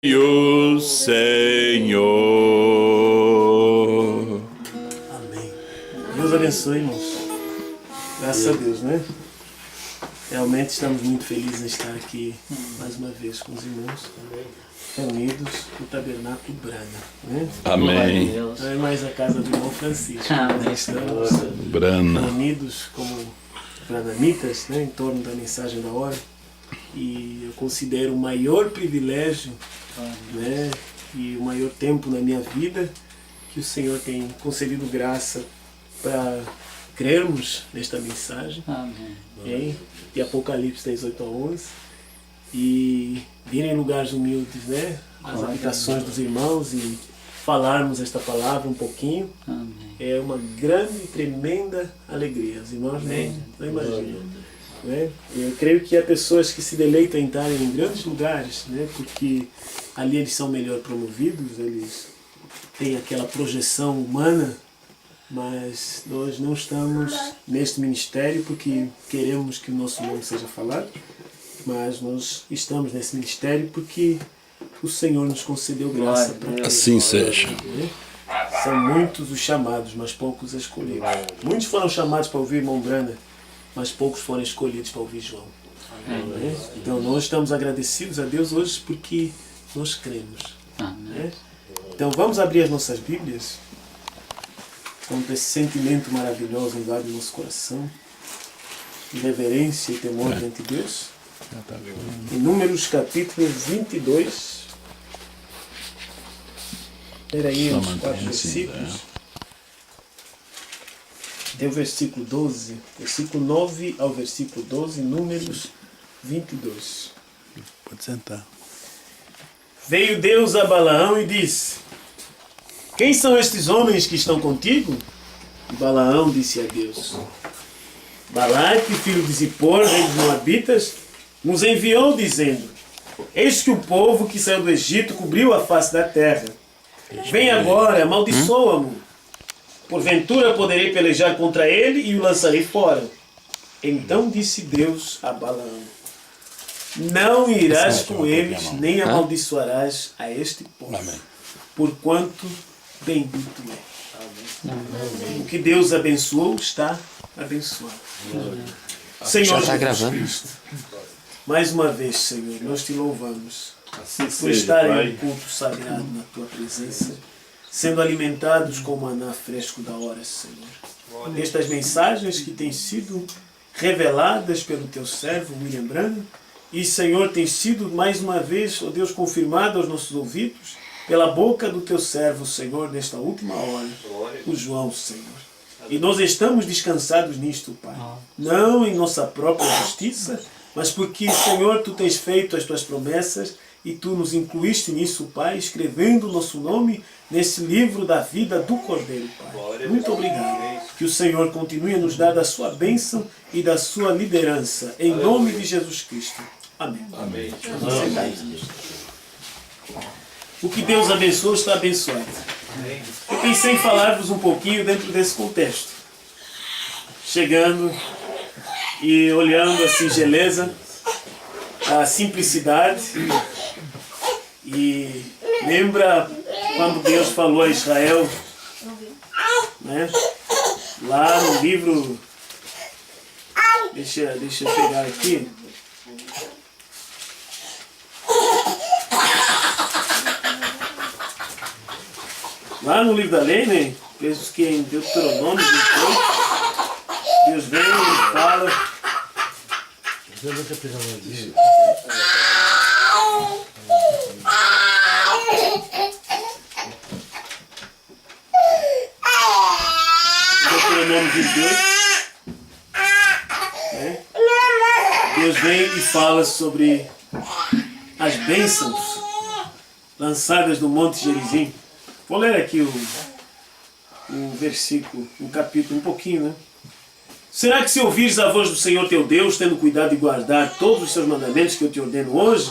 o Senhor. Amém. Deus abençoe, irmãos. Graças a Deus, né? Realmente estamos muito felizes em estar aqui mais uma vez com os irmãos reunidos no Tabernáculo Braga, né? Amém. Não é mais a casa do irmão Francisco. Nós estamos Brana. reunidos como branamitas, né? Em torno da mensagem da hora. E eu considero o maior privilégio, né, e o maior tempo na minha vida que o Senhor tem concedido graça para crermos nesta mensagem. Amém. De Apocalipse 18-11 e vir em lugares humildes, né, as habitações dos irmãos e falarmos esta palavra um pouquinho. Amém. É uma grande e tremenda alegria. Os irmãos não imaginam. Né? Eu creio que há pessoas que se deleitam em estar em grandes lugares, né? Porque ali eles são melhor promovidos, eles têm aquela projeção humana, mas nós não estamos neste ministério porque queremos que o nosso nome seja falado, mas nós estamos nesse ministério porque o Senhor nos concedeu graça para assim seja. Né? São muitos os chamados, mas poucos escolhidos. Muitos foram chamados para ouvir irmão Brana, mas poucos foram escolhidos para ouvir João. Amém. Então nós estamos agradecidos a Deus hoje porque nós cremos. Né? Então vamos abrir as nossas Bíblias com esse sentimento maravilhoso invade o nosso coração, de reverência e temor diante de Deus. Em Números capítulo 22. Peraí, uns 4 versículos. Tem o versículo 12, versículo 9 ao versículo 12, Números 22. Pode sentar. Veio Deus a Balaão e disse: quem são estes homens que estão contigo? E Balaão disse a Deus: Balaque, filho de Zippor, rei dos Moabitas, nos enviou dizendo: eis que o povo que saiu do Egito cobriu a face da terra. Vem agora, amaldiçoa-mo. Porventura poderei pelejar contra ele e o lançarei fora. Então disse Deus a Balaão: não irás com eles, nem amaldiçoarás a este povo, porquanto bendito é. Amém. O que Deus abençoou está abençoado. Senhor Jesus Cristo, mais uma vez, Senhor, nós te louvamos por estar em um culto sagrado na tua presença, sendo alimentados com o maná fresco da hora, Senhor. Estas mensagens que têm sido reveladas pelo teu servo, William Branham, e, Senhor, tem sido mais uma vez, ó Deus, confirmado aos nossos ouvidos, pela boca do teu servo, Senhor, nesta última hora, o João, Senhor. E nós estamos descansados nisto, Pai. Não em nossa própria justiça, mas porque, Senhor, tu tens feito as tuas promessas e tu nos incluíste nisso, Pai, escrevendo o nosso nome nesse livro da vida do Cordeiro, Pai. Muito obrigado. Que o Senhor continue a nos dar da sua bênção e da sua liderança. Em nome de Jesus Cristo. Amém. Amém. O que Deus abençoou está abençoado. Eu pensei em falar-vos um pouquinho dentro desse contexto. Chegando e olhando a singeleza, a simplicidade. E lembra quando Deus falou a Israel, né? Lá no livro, deixa eu pegar aqui. Lá no livro da lei, né? Penso que em Deuteronômio 28, Deus vem e fala. Deuteronômio 28, né? Deus vem e fala sobre as bênçãos lançadas no Monte Gerizim. Vou ler aqui o versículo, o capítulo, um pouquinho, né? Será que se ouvires a voz do Senhor teu Deus, tendo cuidado de guardar todos os seus mandamentos que eu te ordeno hoje,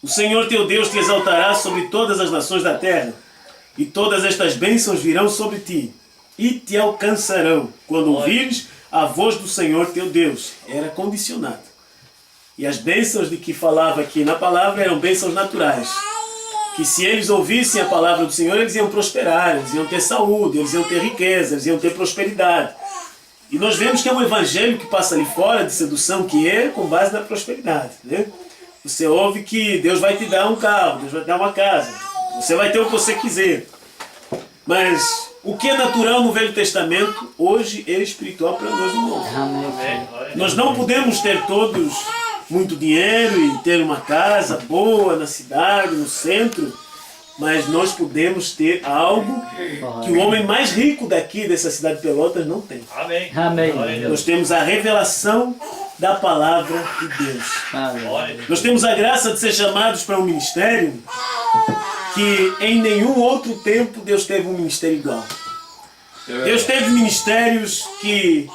o Senhor teu Deus te exaltará sobre todas as nações da terra, e todas estas bênçãos virão sobre ti, e te alcançarão, quando ouvires a voz do Senhor teu Deus. Era condicionado. E as bênçãos de que falava aqui na palavra eram bênçãos naturais. que se eles ouvissem a palavra do Senhor, eles iam prosperar, eles iam ter saúde, eles iam ter riqueza, eles iam ter prosperidade. E nós vemos que é um evangelho que passa ali fora de sedução, que é com base na prosperidade, né? Você ouve que Deus vai te dar um carro, Deus vai te dar uma casa, você vai ter o que você quiser. Mas o que é natural no Velho Testamento, hoje é espiritual para nós no Novo. Nós não podemos ter todos muito dinheiro e ter uma casa boa na cidade, no centro, mas nós podemos ter algo que o homem mais rico daqui, dessa cidade de Pelotas, não tem. Amém. Amém. Nós temos a revelação da palavra de Deus. Amém. Nós temos a graça de ser chamados para um ministério que em nenhum outro tempo Deus teve um ministério igual. Deus teve ministérios que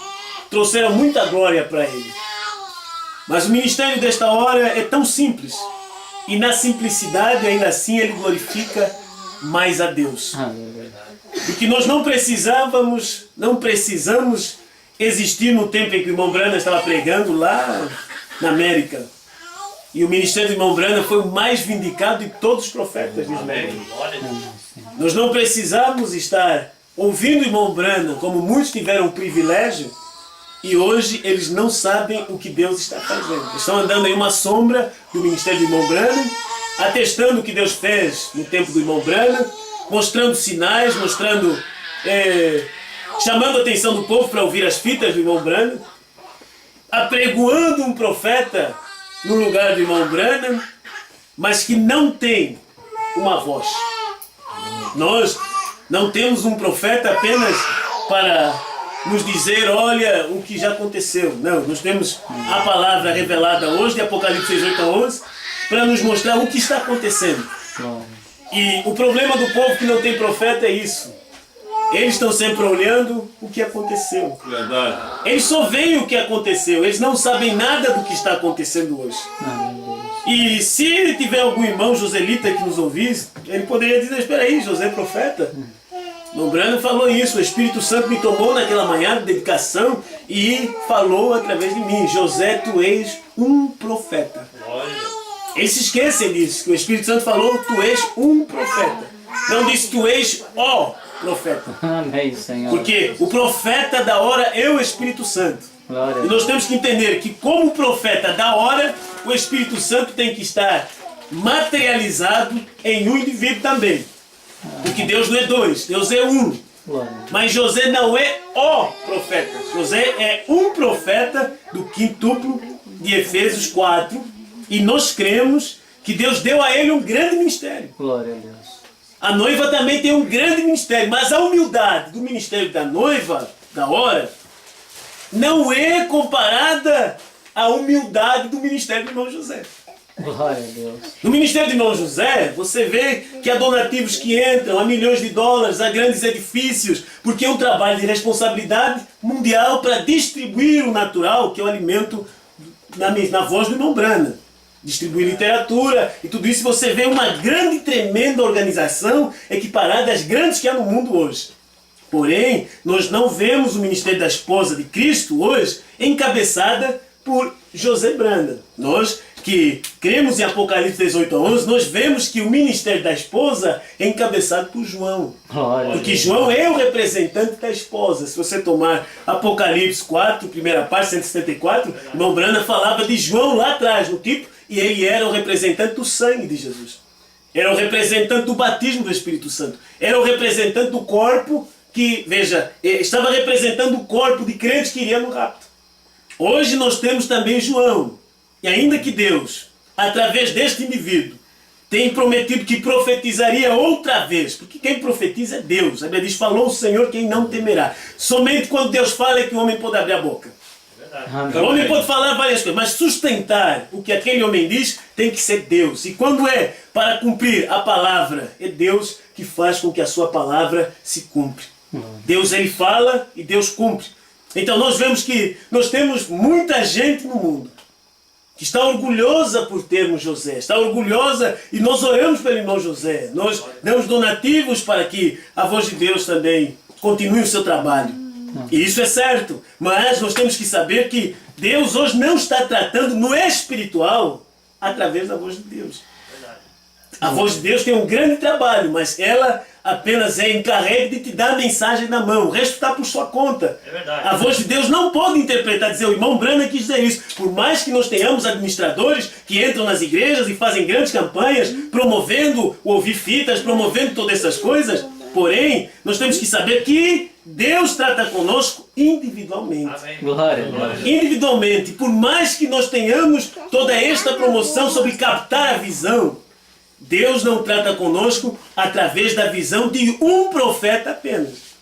trouxeram muita glória para Ele. Mas o ministério desta hora é tão simples. E na simplicidade, ainda assim, Ele glorifica mais a Deus. Porque nós não precisamos existir no tempo em que o irmão Brana estava pregando lá na América. E o ministério do irmão Brana foi o mais vindicado de todos os profetas de Israel. Nós não precisamos estar ouvindo o irmão Brana, como muitos tiveram o privilégio, e hoje eles não sabem o que Deus está fazendo. Eles estão andando em uma sombra do ministério do irmão Brana, atestando o que Deus fez no tempo do irmão Brana, mostrando sinais, chamando a atenção do povo para ouvir as fitas do irmão Brana, apregoando um profeta no lugar do irmão Brana, mas que não tem uma voz. Nós não temos um profeta apenas para nos dizer, olha o que já aconteceu. Não, nós temos a palavra revelada hoje, de Apocalipse 6, 8 a 11, para nos mostrar o que está acontecendo. E o problema do povo que não tem profeta é isso. Eles estão sempre olhando o que aconteceu. Verdade. Eles só veem o que aconteceu, eles não sabem nada do que está acontecendo hoje. E se tiver algum irmão joselita que nos ouvisse, ele poderia dizer, espera aí, José é profeta. O Brano falou isso, o Espírito Santo me tomou naquela manhã de dedicação e falou através de mim, José, tu és um profeta. Eles se esquecem disso, que o Espírito Santo falou, tu és um profeta. Não disse, tu és o profeta. Amém, Senhor. Porque o profeta da hora é o Espírito Santo. Glória. E nós temos que entender que como profeta da hora, o Espírito Santo tem que estar materializado em um indivíduo também. Porque Deus não é dois, Deus é um. Glória. Mas José não é o profeta. José é um profeta do quintuplo de Efésios 4. E nós cremos que Deus deu a ele um grande ministério. Glória a Deus. A noiva também tem um grande ministério. Mas a humildade do ministério da noiva, da hora, não é comparada à humildade do ministério do irmão José. Glória a Deus. No ministério do irmão José, você vê que há donativos que entram, há milhões de dólares, há grandes edifícios, porque é um trabalho de responsabilidade mundial para distribuir o natural, que é o alimento na voz do irmão Brana. Distribuir literatura e tudo isso, você vê uma grande, tremenda organização equiparada às grandes que há no mundo hoje. Porém, nós não vemos o ministério da esposa de Cristo hoje encabeçada por José Brana. Nós que cremos em Apocalipse 18 a 11, nós vemos que o ministério da esposa é encabeçado por João. Glória a Porque Deus. João é o representante da esposa. Se você tomar Apocalipse 4, primeira parte, 174, o irmão Brana falava de João lá atrás, no tipo, e ele era o representante do sangue de Jesus. Era o representante do batismo do Espírito Santo. Era o representante do corpo que, veja, estava representando o corpo de crentes que iria no rapto. Hoje nós temos também João. E ainda que Deus, através deste indivíduo, tem prometido que profetizaria outra vez, porque quem profetiza é Deus. A Bíblia diz, falou o Senhor quem não temerá. Somente quando Deus fala é que o homem pode abrir a boca. Amém. O homem pode falar várias coisas, mas sustentar o que aquele homem diz tem que ser Deus. E quando é para cumprir a palavra, é Deus que faz com que a sua palavra se cumpra. Deus, ele fala e Deus cumpre. Então nós vemos que nós temos muita gente no mundo que está orgulhosa por termos José, está orgulhosa, e nós oramos pelo irmão José, nós damos donativos para que a voz de Deus também continue o seu trabalho. E isso é certo, mas nós temos que saber que Deus hoje não está tratando no espiritual através da voz de Deus. A voz de Deus tem um grande trabalho, mas ela apenas é encarregue de te dar a mensagem na mão. O resto está por sua conta. É verdade. A voz de Deus não pode interpretar, dizer, o irmão Branham quis dizer isso. Por mais que nós tenhamos administradores que entram nas igrejas e fazem grandes campanhas, promovendo o ouvir fitas, promovendo todas essas coisas, porém, nós temos que saber que Deus trata conosco individualmente. Amém. Glória, glória. Individualmente, por mais que nós tenhamos toda esta promoção sobre captar a visão, Deus não trata conosco através da visão de um profeta apenas.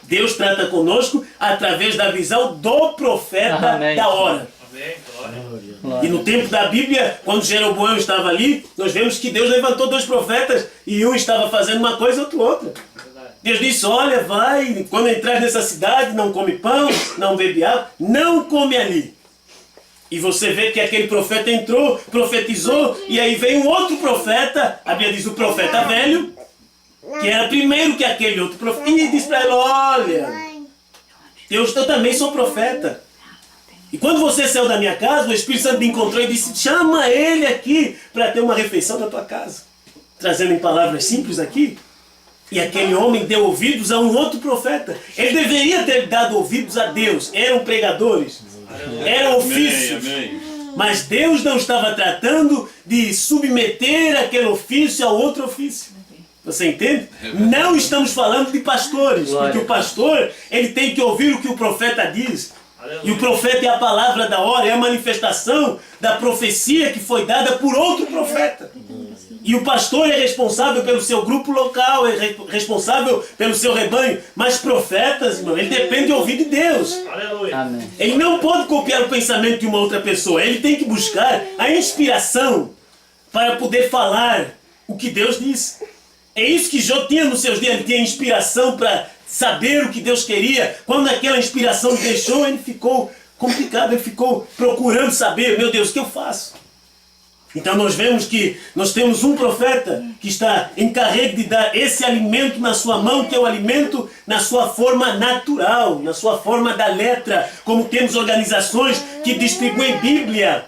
Deus trata conosco através da visão do profeta Amém. da hora. Amém. Glória. Glória. E no tempo da Bíblia, quando Jeroboão estava ali, nós vemos que Deus levantou 2 profetas e um estava fazendo uma coisa e outro outra. Verdade. Deus disse, olha, vai, quando entrar nessa cidade, não come pão, não bebe água, não come ali. E você vê que aquele profeta entrou, profetizou, e aí veio um outro profeta, a Bíblia diz o profeta velho, que era primeiro que aquele outro profeta, e disse para ele, olha, eu também sou profeta. E quando você saiu da minha casa, o Espírito Santo me encontrou e disse, chama ele aqui para ter uma refeição na tua casa. Trazendo em palavras simples aqui. E aquele homem deu ouvidos a um outro profeta. Ele deveria ter dado ouvidos a Deus. Eram pregadores. Eram ofícios. Amém. Mas Deus não estava tratando de submeter aquele ofício a outro ofício. Você entende? Não estamos falando de pastores. Glória. Porque o pastor, ele tem que ouvir o que o profeta diz. Aleluia. E o profeta é a palavra da hora, é a manifestação da profecia que foi dada por outro profeta. E o pastor é responsável pelo seu grupo local, é responsável pelo seu rebanho. Mas profetas, irmão, ele depende de ouvir de Deus. Aleluia. Amém. Ele não pode copiar o pensamento de uma outra pessoa. Ele tem que buscar a inspiração para poder falar o que Deus diz. É isso que Jó tinha nos seus dias. Ele tinha inspiração para saber o que Deus queria. Quando aquela inspiração deixou, ele ficou complicado. Ele ficou procurando saber, meu Deus, o que eu faço? Então nós vemos que nós temos um profeta que está encarregue de dar esse alimento na sua mão, que é o alimento na sua forma natural, na sua forma da letra, como temos organizações que distribuem Bíblia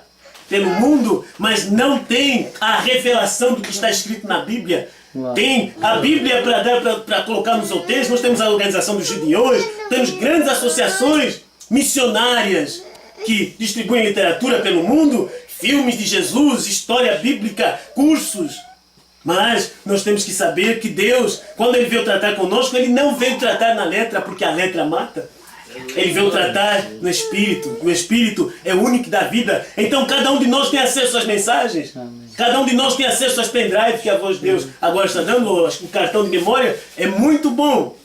pelo mundo, mas não tem a revelação do que está escrito na Bíblia. Tem a Bíblia para dar, para colocar nos outeiros. Nós temos a organização dos Gideões, temos grandes associações missionárias que distribuem literatura pelo mundo, filmes de Jesus, história bíblica, cursos. Mas nós temos que saber que Deus, quando Ele veio tratar conosco, Ele não veio tratar na letra, porque a letra mata. Ele veio tratar no Espírito. O Espírito é o único da vida. Então cada um de nós tem acesso às mensagens. Cada um de nós tem acesso às pendrives que a voz de Deus agora está dando. O cartão de memória é muito bom.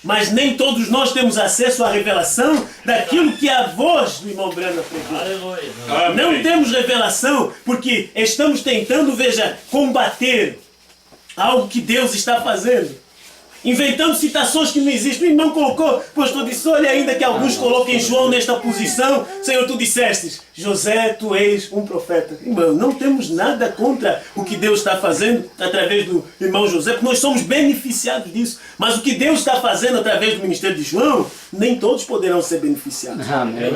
Mas nem todos nós temos acesso à revelação daquilo que a voz do irmão Branham pregou. Aleluia. Não temos revelação porque estamos tentando, veja, combater algo que Deus está fazendo. Inventando citações que não existem. O irmão colocou, o pastor disse, olha, ainda que alguns coloquem João nesta posição, Senhor, tu disseste, José, tu és um profeta. Irmão, não temos nada contra o que Deus está fazendo através do irmão José, porque nós somos beneficiados disso. Mas o que Deus está fazendo através do ministério de João, nem todos poderão ser beneficiados. Amém.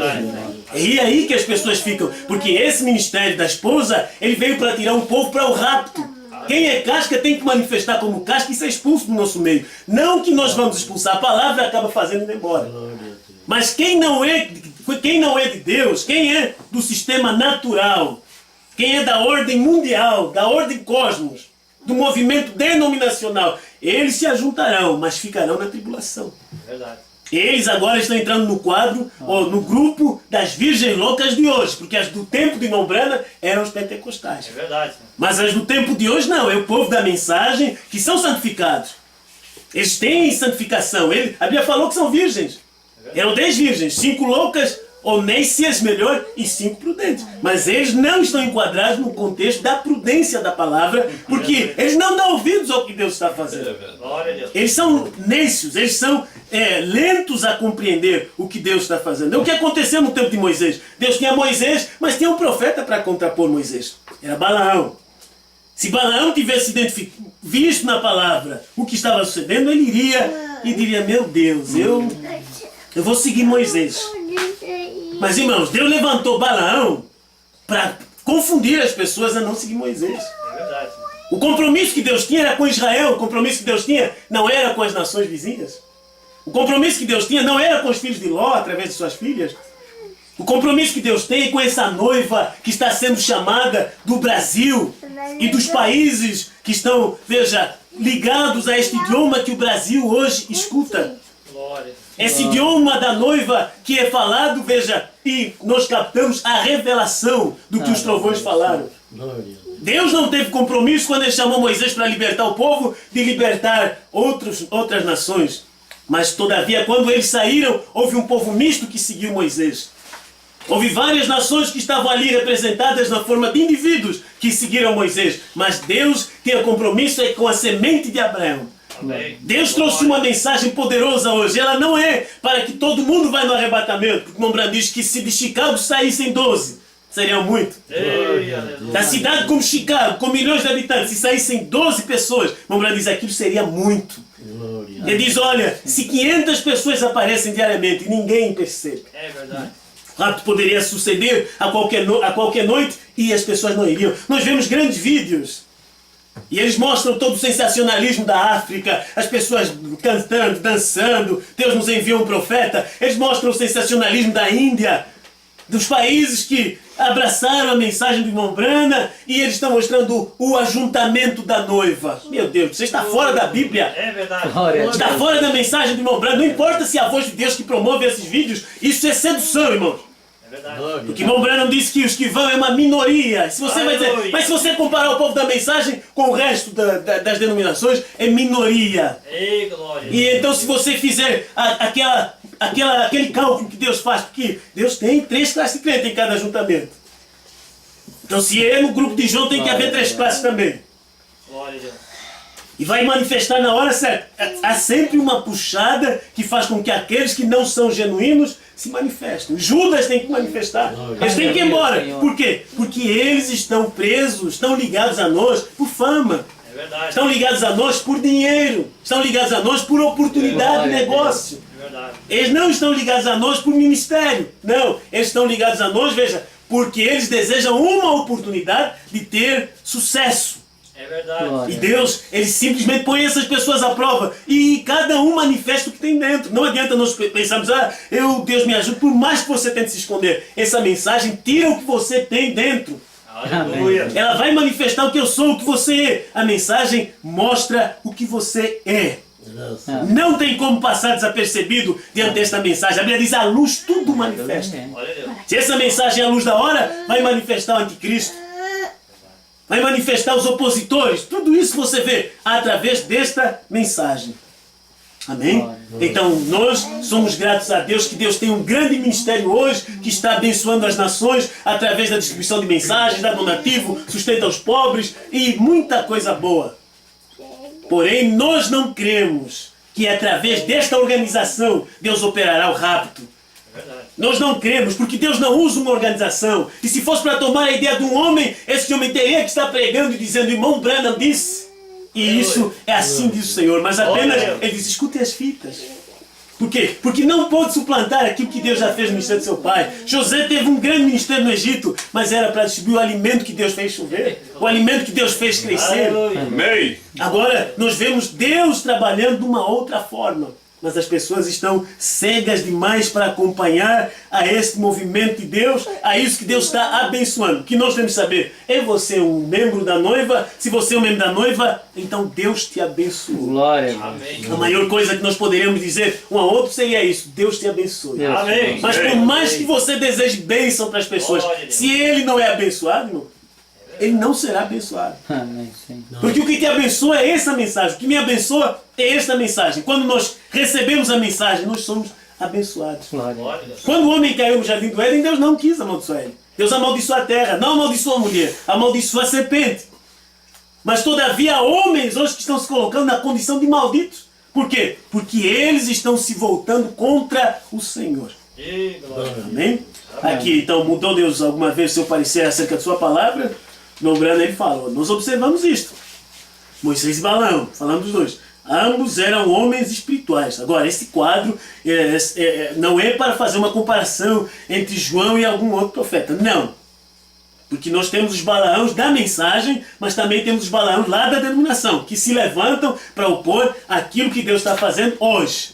É aí que as pessoas ficam, porque esse ministério da esposa, ele veio para tirar um povo para o rapto. Quem é casca tem que manifestar como casca e ser expulso do nosso meio. Não que nós vamos expulsar, a palavra acaba fazendo ir embora. Mas quem não é de Deus, quem é do sistema natural, quem é da ordem mundial, da ordem cosmos, do movimento denominacional, eles se ajuntarão, mas ficarão na tribulação. Verdade. Eles agora estão entrando no quadro, ou no grupo das virgens loucas de hoje, porque as do tempo de irmão Branham eram os pentecostais. É verdade. Mas as do tempo de hoje não, é o povo da mensagem que são santificados. Eles têm santificação. A Bíblia falou que são virgens. Eram 10 virgens, 5 loucas, honécias melhor, e 5 prudentes. Mas eles não estão enquadrados no contexto da prudência da palavra, porque eles não dão ouvidos ao que Deus está fazendo. Glória a Deus. Eles são nécios, eles são lentos a compreender o que Deus está fazendo. É o que aconteceu no tempo de Moisés. Deus tinha Moisés, mas tinha um profeta para contrapor Moisés. Era Balaão. Se Balaão tivesse visto na palavra o que estava sucedendo, ele iria e diria, meu Deus, eu vou seguir Moisés. Mas irmãos, Deus levantou Balaão para confundir as pessoas a não seguir Moisés. É verdade. O compromisso que Deus tinha era com Israel, o compromisso que Deus tinha não era com as nações vizinhas. O compromisso que Deus tinha não era com os filhos de Ló, através de suas filhas. O compromisso que Deus tem é com essa noiva que está sendo chamada do Brasil e dos países que estão, veja, ligados a este idioma que o Brasil hoje escuta. Glória. Esse idioma da noiva que é falado, veja, e nós captamos a revelação do que os trovões falaram. Deus não teve compromisso quando ele chamou Moisés para libertar o povo, de libertar outras nações. Mas, todavia, quando eles saíram, houve um povo misto que seguiu Moisés. Houve várias nações que estavam ali representadas na forma de indivíduos que seguiram Moisés. Mas Deus tinha compromisso com a semente de Abraão. Amém. Deus trouxe uma mensagem poderosa hoje. Ela não é para que todo mundo vá no arrebatamento. Porque Mombrana diz que se de Chicago saíssem 12, seriam muito. Ei, aleluia. Da cidade como Chicago, com milhões de habitantes, se saíssem 12 pessoas, Mombrana diz aquilo seria muito. Ele diz, olha, se 500 pessoas aparecem diariamente e ninguém percebe, É verdade. o rapto poderia suceder a qualquer noite e as pessoas não iriam. Nós vemos grandes vídeos e eles mostram todo o sensacionalismo da África, as pessoas cantando, dançando, Deus nos enviou um profeta. Eles mostram o sensacionalismo da Índia, dos países que abraçaram a mensagem de Mombrana e eles estão mostrando o ajuntamento da noiva. Meu Deus, você está fora da Bíblia. É verdade. Glória a Deus. Está fora da mensagem de Mombrana. Não importa se é a voz de Deus que promove esses vídeos, isso é sedução, irmãos. É verdade. Porque Mombrana disse que os que vão é uma minoria. Se você vai dizer, Aleluia. mas se você comparar o povo da mensagem com o resto das denominações, é minoria. Ei, glória. E então se você fizer aquele cálculo que Deus faz, porque Deus tem 3 classes de crente em cada ajuntamento. Então se é no grupo de João, tem que haver 3 classes também. Glória a Deus. E vai manifestar na hora certa. Há sempre uma puxada que faz com que aqueles que não são genuínos se manifestem. Judas tem que manifestar. Eles têm que ir embora. Por quê? Porque eles estão presos, estão ligados a nós por fama. É verdade. Estão ligados a nós por dinheiro. Estão ligados a nós por oportunidade de negócio. É verdade. Eles não estão ligados a nós por ministério. Não. Eles estão ligados a nós, veja, porque eles desejam uma oportunidade de ter sucesso. É verdade. Glória. E Deus, Ele simplesmente põe essas pessoas à prova. E cada um manifesta o que tem dentro. Não adianta nós pensarmos, Deus me ajuda, por mais que você tente se esconder. Essa mensagem tira o que você tem dentro. Aleluia. Ela vai manifestar o que eu sou, o que você é. A mensagem mostra o que você é. Não tem como passar desapercebido diante desta mensagem. A Bíblia diz, a luz tudo manifesta. Glória a Deus. Se essa mensagem é a luz da hora, vai manifestar o anticristo. Vai manifestar os opositores. Tudo isso você vê através desta mensagem. Amém? Então nós somos gratos a Deus que Deus tem um grande ministério hoje que está abençoando as nações através da distribuição de mensagens, dá donativo, sustenta os pobres e muita coisa boa. Porém, nós não cremos que através desta organização Deus operará o rapto. Nós não cremos, porque Deus não usa uma organização. E se fosse para tomar a ideia de um homem, esse homem teria que estar pregando e dizendo, irmão Branham disse. E isso é assim diz o Senhor. Mas apenas ele diz, escutem as fitas. Por quê? Porque não pode suplantar aquilo que Deus já fez no ministério de seu pai. José teve um grande ministério no Egito, mas era para distribuir o alimento que Deus fez chover. O alimento que Deus fez crescer. Aleluia. Amém. Agora, nós vemos Deus trabalhando de uma outra forma. Mas as pessoas estão cegas demais para acompanhar a este movimento de Deus, a isso que Deus está abençoando. O que nós temos que saber? É você um membro da noiva? Se você é um membro da noiva, então Deus te abençoou. Glória a Deus. Amém. A maior coisa que nós poderíamos dizer um ao outro seria isso: Deus te abençoe. Deus. Amém. Mas por mais que você deseje bênção para as pessoas, Glória a Deus. se ele não é abençoado, irmão, ele não será abençoado. Amém, sim. Porque o que te abençoa é essa mensagem. O que me abençoa é esta mensagem. Quando nós recebemos a mensagem, nós somos abençoados. Glória a Glória a Deus. Quando o homem caiu no jardim do Éden, Deus não quis amaldiçoar ele. Deus amaldiçoou a terra, não amaldiçoou a mulher, amaldiçoou a serpente. Mas todavia há homens hoje que estão se colocando na condição de malditos. Por quê? Porque eles estão se voltando contra o Senhor. Ei, glória. Amém? Aqui, então, mudou Deus alguma vez o seu parecer acerca da sua palavra? Mombrana, ele falou, nós observamos isto. Moisés e Balaão, falando dos dois. Ambos eram homens espirituais. Agora, esse quadro não é para fazer uma comparação entre João e algum outro profeta. Não. Porque nós temos os Balaãos da mensagem, mas também temos os Balaãos lá da denominação, que se levantam para opor aquilo que Deus está fazendo hoje,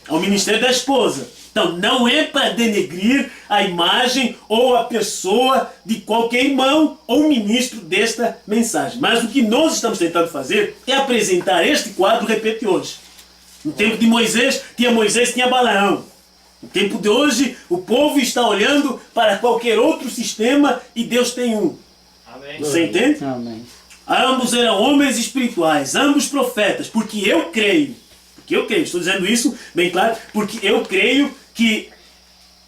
ao ministério da esposa. Então, não é para denegrir a imagem ou a pessoa de qualquer irmão ou ministro desta mensagem. Mas o que nós estamos tentando fazer é apresentar este quadro, repete hoje. No tempo de Moisés, tinha Balaão. No tempo de hoje, o povo está olhando para qualquer outro sistema e Deus tem um. Amém. Você entende? Amém. Ambos eram homens espirituais, ambos profetas, porque eu creio, estou dizendo isso bem claro, porque eu creio que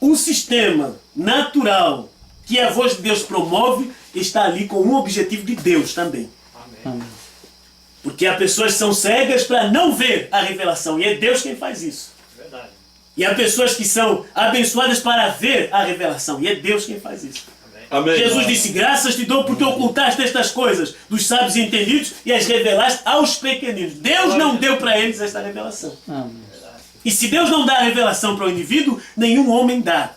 o sistema natural que a voz de Deus promove está ali com um objetivo de Deus também. Amém. Amém. Porque há pessoas que são cegas para não ver a revelação, e é Deus quem faz isso. Verdade. E há pessoas que são abençoadas para ver a revelação, e é Deus quem faz isso. Amém. Jesus disse, graças te dou porque ocultaste estas coisas dos sábios e entendidos e as revelaste aos pequeninos. Deus não deu para eles esta revelação. Amém. E se Deus não dá a revelação para o indivíduo, nenhum homem dá.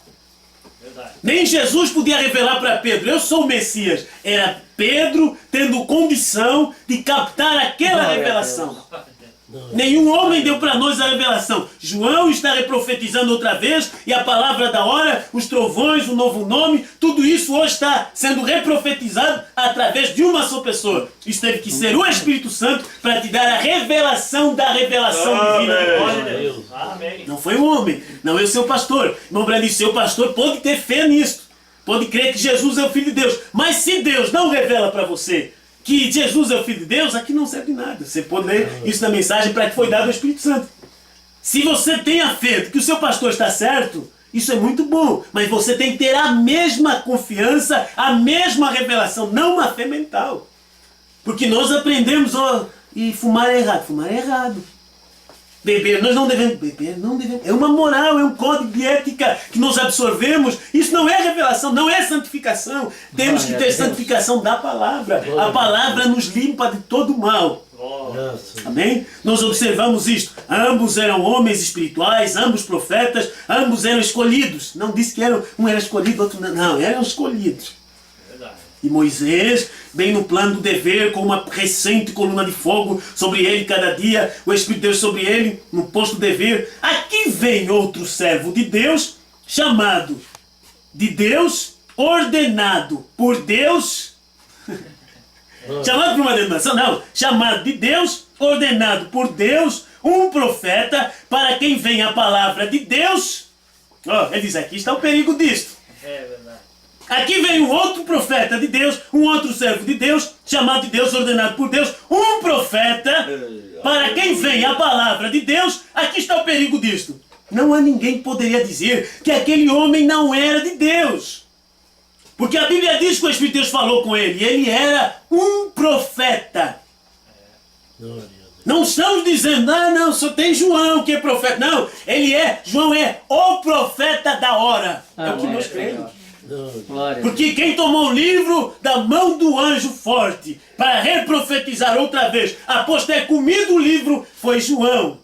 Verdade. Nem Jesus podia revelar para Pedro, eu sou o Messias. Era Pedro tendo condição de captar aquela Glória a revelação. Nenhum homem deu para nós a revelação. João está reprofetizando outra vez, e a palavra da hora, os trovões, o novo nome, tudo isso hoje está sendo reprofetizado através de uma só pessoa. Isso teve que ser o Espírito Santo para te dar a revelação da revelação divina. Glória a Deus. Amém. Não foi um homem, não é o seu pastor. Irmão Brandis, seu pastor pode ter fé nisso. Pode crer que Jesus é o Filho de Deus. Mas se Deus não revela para você que Jesus é o Filho de Deus, aqui não serve de nada. Você pode ler isso na mensagem para que foi dado ao Espírito Santo. Se você tem a fé de que o seu pastor está certo, isso é muito bom. Mas você tem que ter a mesma confiança, a mesma revelação, não uma fé mental. Porque nós aprendemos, e fumar é errado. Fumar é errado. Beber, nós não devemos beber, não devemos. É uma moral, é um código de ética que nós absorvemos. Isso não é revelação, não é santificação. Temos que ter santificação da palavra. A palavra nos limpa de todo mal. Glória. Amém? Nós observamos isto. Ambos eram homens espirituais, ambos profetas, ambos eram escolhidos. Não disse que um era escolhido, outro não. Não, eram escolhidos. Verdade. E Moisés, bem no plano do dever, com uma recente coluna de fogo sobre ele cada dia, o Espírito de Deus sobre ele, no posto do dever. Aqui vem outro servo de Deus, chamado de Deus, ordenado por Deus. Chamado por uma denominação? Não. Chamado de Deus, ordenado por Deus, um profeta, para quem vem a palavra de Deus. Ele diz, aqui está o perigo disto. É verdade. Aqui vem um outro profeta de Deus, um outro servo de Deus, chamado de Deus, ordenado por Deus, um profeta, para quem vem a palavra de Deus. Aqui está o perigo disto. Não há ninguém que poderia dizer que aquele homem não era de Deus. Porque a Bíblia diz que o Espírito de Deus falou com ele, e ele era um profeta. Não estamos dizendo, não, só tem João que é profeta. Não, João é o profeta da hora. É o que nós cremos. Glória. Porque quem tomou o livro da mão do anjo forte para reprofetizar outra vez, após ter comido o livro, foi João.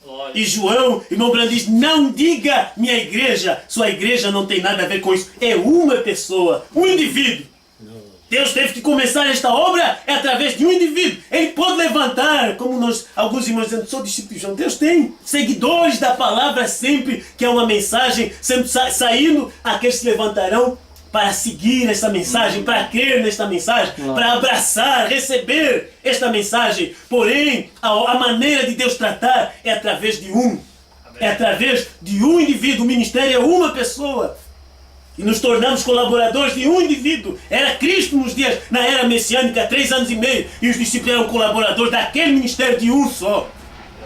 Glória. E João, irmão Brando, diz, não diga minha igreja, sua igreja não tem nada a ver com isso. É uma pessoa, um indivíduo. Deus teve que começar esta obra através de um indivíduo. Ele pode levantar, como alguns irmãos dizendo, sou discípulo de João. Deus tem seguidores da palavra sempre, que é uma mensagem, sempre saindo, aqueles que levantarão para seguir esta mensagem, para crer nesta mensagem, para abraçar, receber esta mensagem. Porém, a maneira de Deus tratar é através de um. É através de um indivíduo. O ministério é uma pessoa. E nos tornamos colaboradores de um indivíduo. Era Cristo nos dias, na era messiânica, 3 anos e meio. E os discípulos eram colaboradores daquele ministério de um só.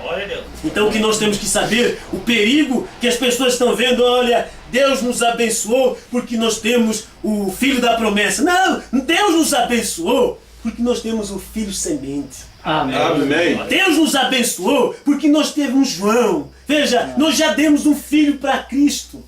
Glória a Deus. Então o que nós temos que saber, o perigo que as pessoas estão vendo, olha, Deus nos abençoou porque nós temos o filho da promessa. Não, Deus nos abençoou porque nós temos o filho semente. Amém. Amém. Deus nos abençoou porque nós temos um João. Veja, nós já demos um filho para Cristo.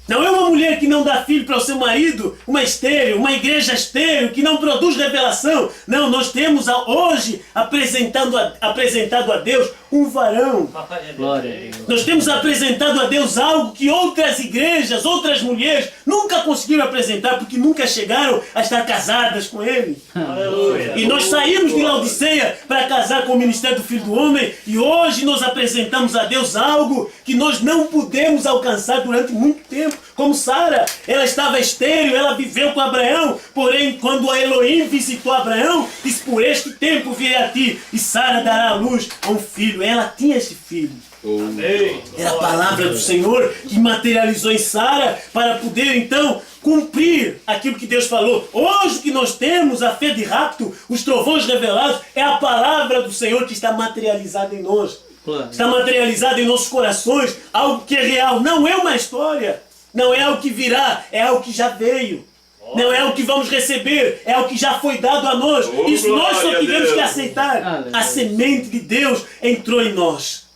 Não é uma mulher que não dá filho para o seu marido, uma estéril, uma igreja estéril, que não produz revelação. Não, nós temos hoje apresentado a Deus um varão. Glória Glória a Deus. Nós temos apresentado a Deus algo que outras igrejas, outras mulheres nunca conseguiram apresentar porque nunca chegaram a estar casadas com Ele. Aleluia. E nós saímos de Laodiceia para casar com o ministério do Filho do Homem e hoje nós apresentamos a Deus algo que nós não pudemos alcançar durante muito tempo. Como Sara, ela estava estéril, ela viveu com Abraão, porém quando a Elohim visitou Abraão, disse: por este tempo virei a ti e Sara dará à luz a um filho. Ela tinha esse filho. Amém. Era a palavra do Senhor que materializou em Sara para poder então cumprir aquilo que Deus falou. Hoje o que nós temos, a fé de rapto, os trovões revelados, é a palavra do Senhor que está materializada em nós. Glória. Está materializada em nossos corações, algo que é real. Não é uma história, não é algo que virá, é algo que já veio. Não é o que vamos receber, é o que já foi dado a nós. Isso nós só tivemos que aceitar. A semente de Deus entrou em nós.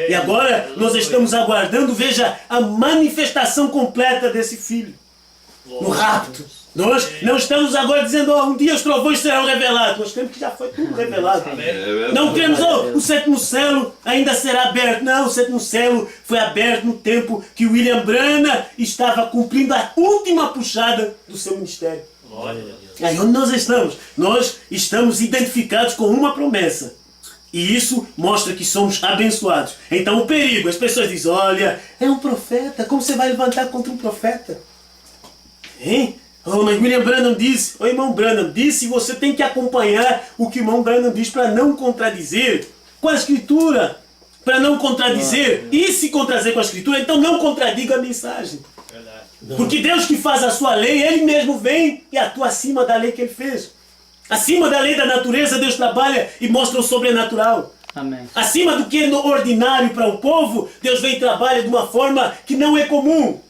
E agora nós estamos aguardando, veja, a manifestação completa desse filho. No rapto. Nós não estamos agora dizendo: um dia os trovões serão revelados. Nós cremos que já foi tudo revelado. Não cremos: o sétimo selo ainda será aberto. Não, o sétimo selo foi aberto no tempo que William Branham estava cumprindo a última puxada do seu ministério. Glória a Deus. Aí onde nós estamos? Nós estamos identificados com uma promessa. E isso mostra que somos abençoados. Então o perigo, as pessoas dizem: olha, é um profeta, como você vai levantar contra um profeta? Hein? Oh, mas William Branham disse, o irmão Branham disse, e você tem que acompanhar o que o irmão Branham diz para não contradizer com a Escritura. Para não contradizer, e se contradizer com a Escritura, então não contradiga a mensagem. Verdade. Porque Deus que faz a sua lei, Ele mesmo vem e atua acima da lei que Ele fez. Acima da lei da natureza, Deus trabalha e mostra o sobrenatural. Amém. Acima do que é ordinário para o povo, Deus vem e trabalha de uma forma que não é comum.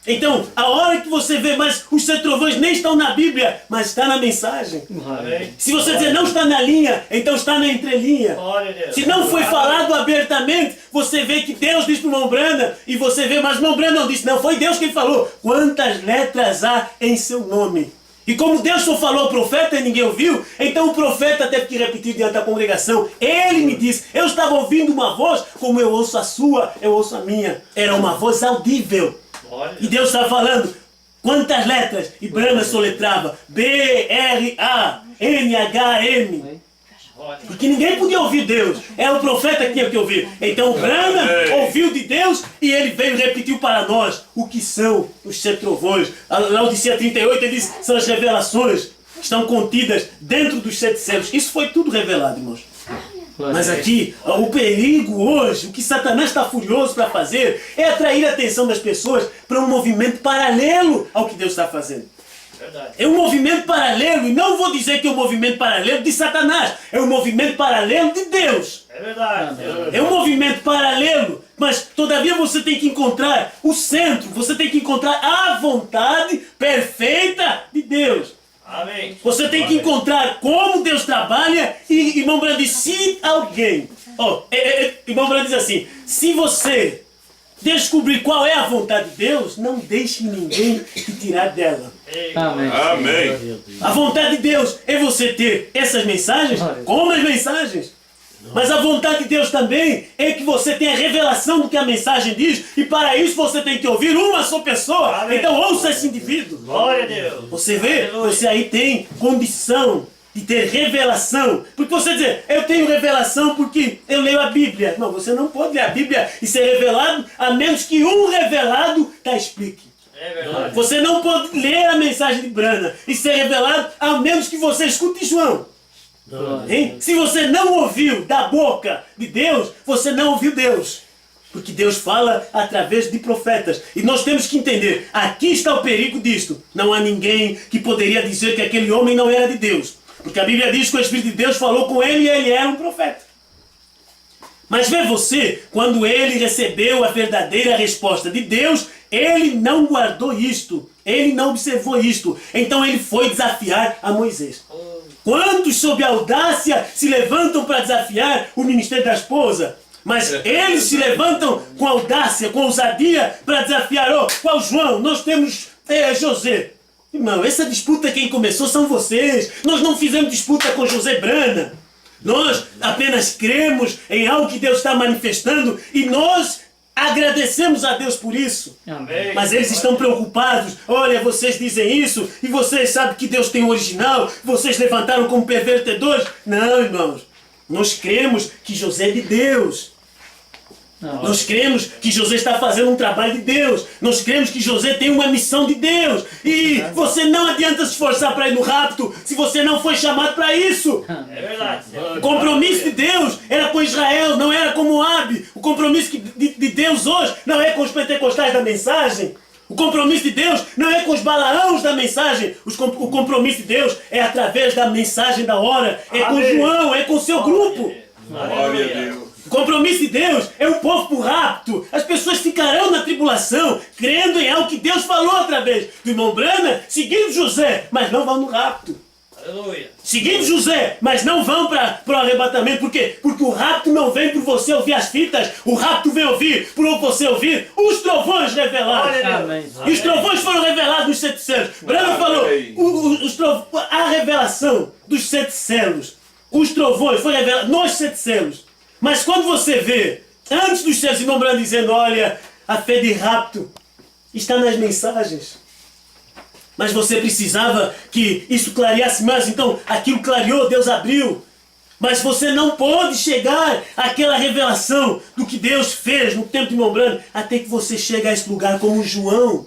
Então, a hora que você vê, mas os seus trovões nem estão na Bíblia, mas está na mensagem. Amém. Se você dizer não está na linha, então está na entrelinha. Glória a Deus. Se não foi falado abertamente, você vê que Deus diz para o irmão Branham, e você vê, mas o irmão Branham não disse, não, foi Deus quem falou. Quantas letras há em seu nome? E como Deus só falou ao profeta e ninguém ouviu, então o profeta teve que repetir diante da congregação. Ele me disse: eu estava ouvindo uma voz, como eu ouço a sua, eu ouço a minha. Era uma voz audível. Glória a E Deus. Deus estava falando. Quantas letras? E Branham soletrava: B-R-A-N-H-M. Glória. Porque ninguém podia ouvir Deus. Era o profeta que tinha que ouvir. Então Branham ouviu de Deus e ele veio e repetiu para nós o que são os sete trovões. A Laodiceia 38, ele diz: são as revelações que estão contidas dentro dos sete selos. Isso foi tudo revelado, irmãos. Glória Mas a Deus. aqui, o perigo hoje, o que Satanás está furioso para fazer, é atrair a atenção das pessoas para um movimento paralelo ao que Deus está fazendo. Verdade. É um movimento paralelo, e não vou dizer que é um movimento paralelo de Satanás, é um movimento paralelo de Deus. É verdade. É um movimento paralelo, mas todavia você tem que encontrar o centro, você tem que encontrar a vontade perfeita de Deus. Amém. Você tem que encontrar como Deus trabalha, e irmão Branham diz: se alguém, irmão Branham diz assim, se você descobrir qual é a vontade de Deus, não deixe ninguém te tirar dela. Amém. Amém. A vontade de Deus é você ter essas mensagens, como as mensagens. Mas a vontade de Deus também é que você tenha a revelação do que a mensagem diz, e para isso você tem que ouvir uma só pessoa. Amém. Então ouça esse indivíduo. Glória a Deus. Você vê, Aleluia. você aí tem condição de ter revelação. Porque você dizer: eu tenho revelação porque eu leio a Bíblia. Não, você não pode ler a Bíblia e ser revelado, a menos que um revelado te explique. É verdade. Você não pode ler a mensagem de Branham e ser revelado, a menos que você escute João. Hein? Se você não ouviu da boca de Deus, você não ouviu Deus. Porque Deus fala através de profetas. E nós temos que entender, aqui está o perigo disto. Não há ninguém que poderia dizer que aquele homem não era de Deus. Porque a Bíblia diz que o Espírito de Deus falou com ele e ele era um profeta. Mas vê você, quando ele recebeu a verdadeira resposta de Deus, ele não guardou isto. Ele não observou isto. Então ele foi desafiar a Moisés. Quantos sob audácia se levantam para desafiar o ministério da esposa? Mas eles se levantam com audácia, com ousadia para desafiar: qual João? Nós temos José. Irmão, essa disputa quem começou são vocês. Nós não fizemos disputa com José Branham. Nós apenas cremos em algo que Deus está manifestando e nós agradecemos a Deus por isso. Amém. Mas eles estão preocupados. Olha, vocês dizem isso e vocês sabem que Deus tem o original. Vocês levantaram como pervertedores. Não, irmãos. Nós cremos que José é de Deus. Não. Nós cremos que José está fazendo um trabalho de Deus. Nós cremos que José tem uma missão de Deus. E você não adianta se esforçar para ir no rapto se você não foi chamado para isso. É verdade. O compromisso de Deus era com Israel, não era com Moabe. O compromisso de Deus hoje não é com os pentecostais da mensagem. O compromisso de Deus não é com os balaãos da mensagem. O compromisso de Deus é através da mensagem da hora. É com Amém. João, é com o seu grupo. Glória a Deus. O compromisso de Deus é o povo pro rapto. As pessoas ficarão na tribulação, crendo em algo que Deus falou através do irmão Brana, seguindo José, mas não vão no rapto. Aleluia. Seguindo José, mas não vão para o arrebatamento. Por quê? Porque o rapto não vem por você ouvir as fitas. O rapto vem ouvir por você ouvir os trovões revelados. Glória a Deus. Amém. E os trovões foram revelados nos 7 céus. Brana falou, a revelação dos 7 céus. Os trovões foi revelado nos 7 céus. Mas quando você vê, antes dos céus, irmão Brana dizendo, olha, a fé de rapto está nas mensagens. Mas você precisava que isso clareasse mais, então aquilo clareou, Deus abriu. Mas você não pode chegar àquela revelação do que Deus fez no tempo de irmão Brana, até que você chegue a esse lugar como João.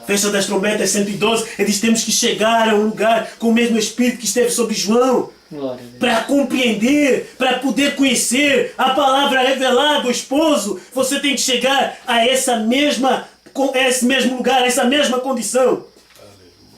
Festa das Trombetas 112, ele diz, temos que chegar a um lugar com o mesmo Espírito que esteve sobre João. Glória a Deus. Para compreender, para poder conhecer a palavra revelada, o esposo, você tem que chegar a esse mesmo lugar, a essa mesma condição.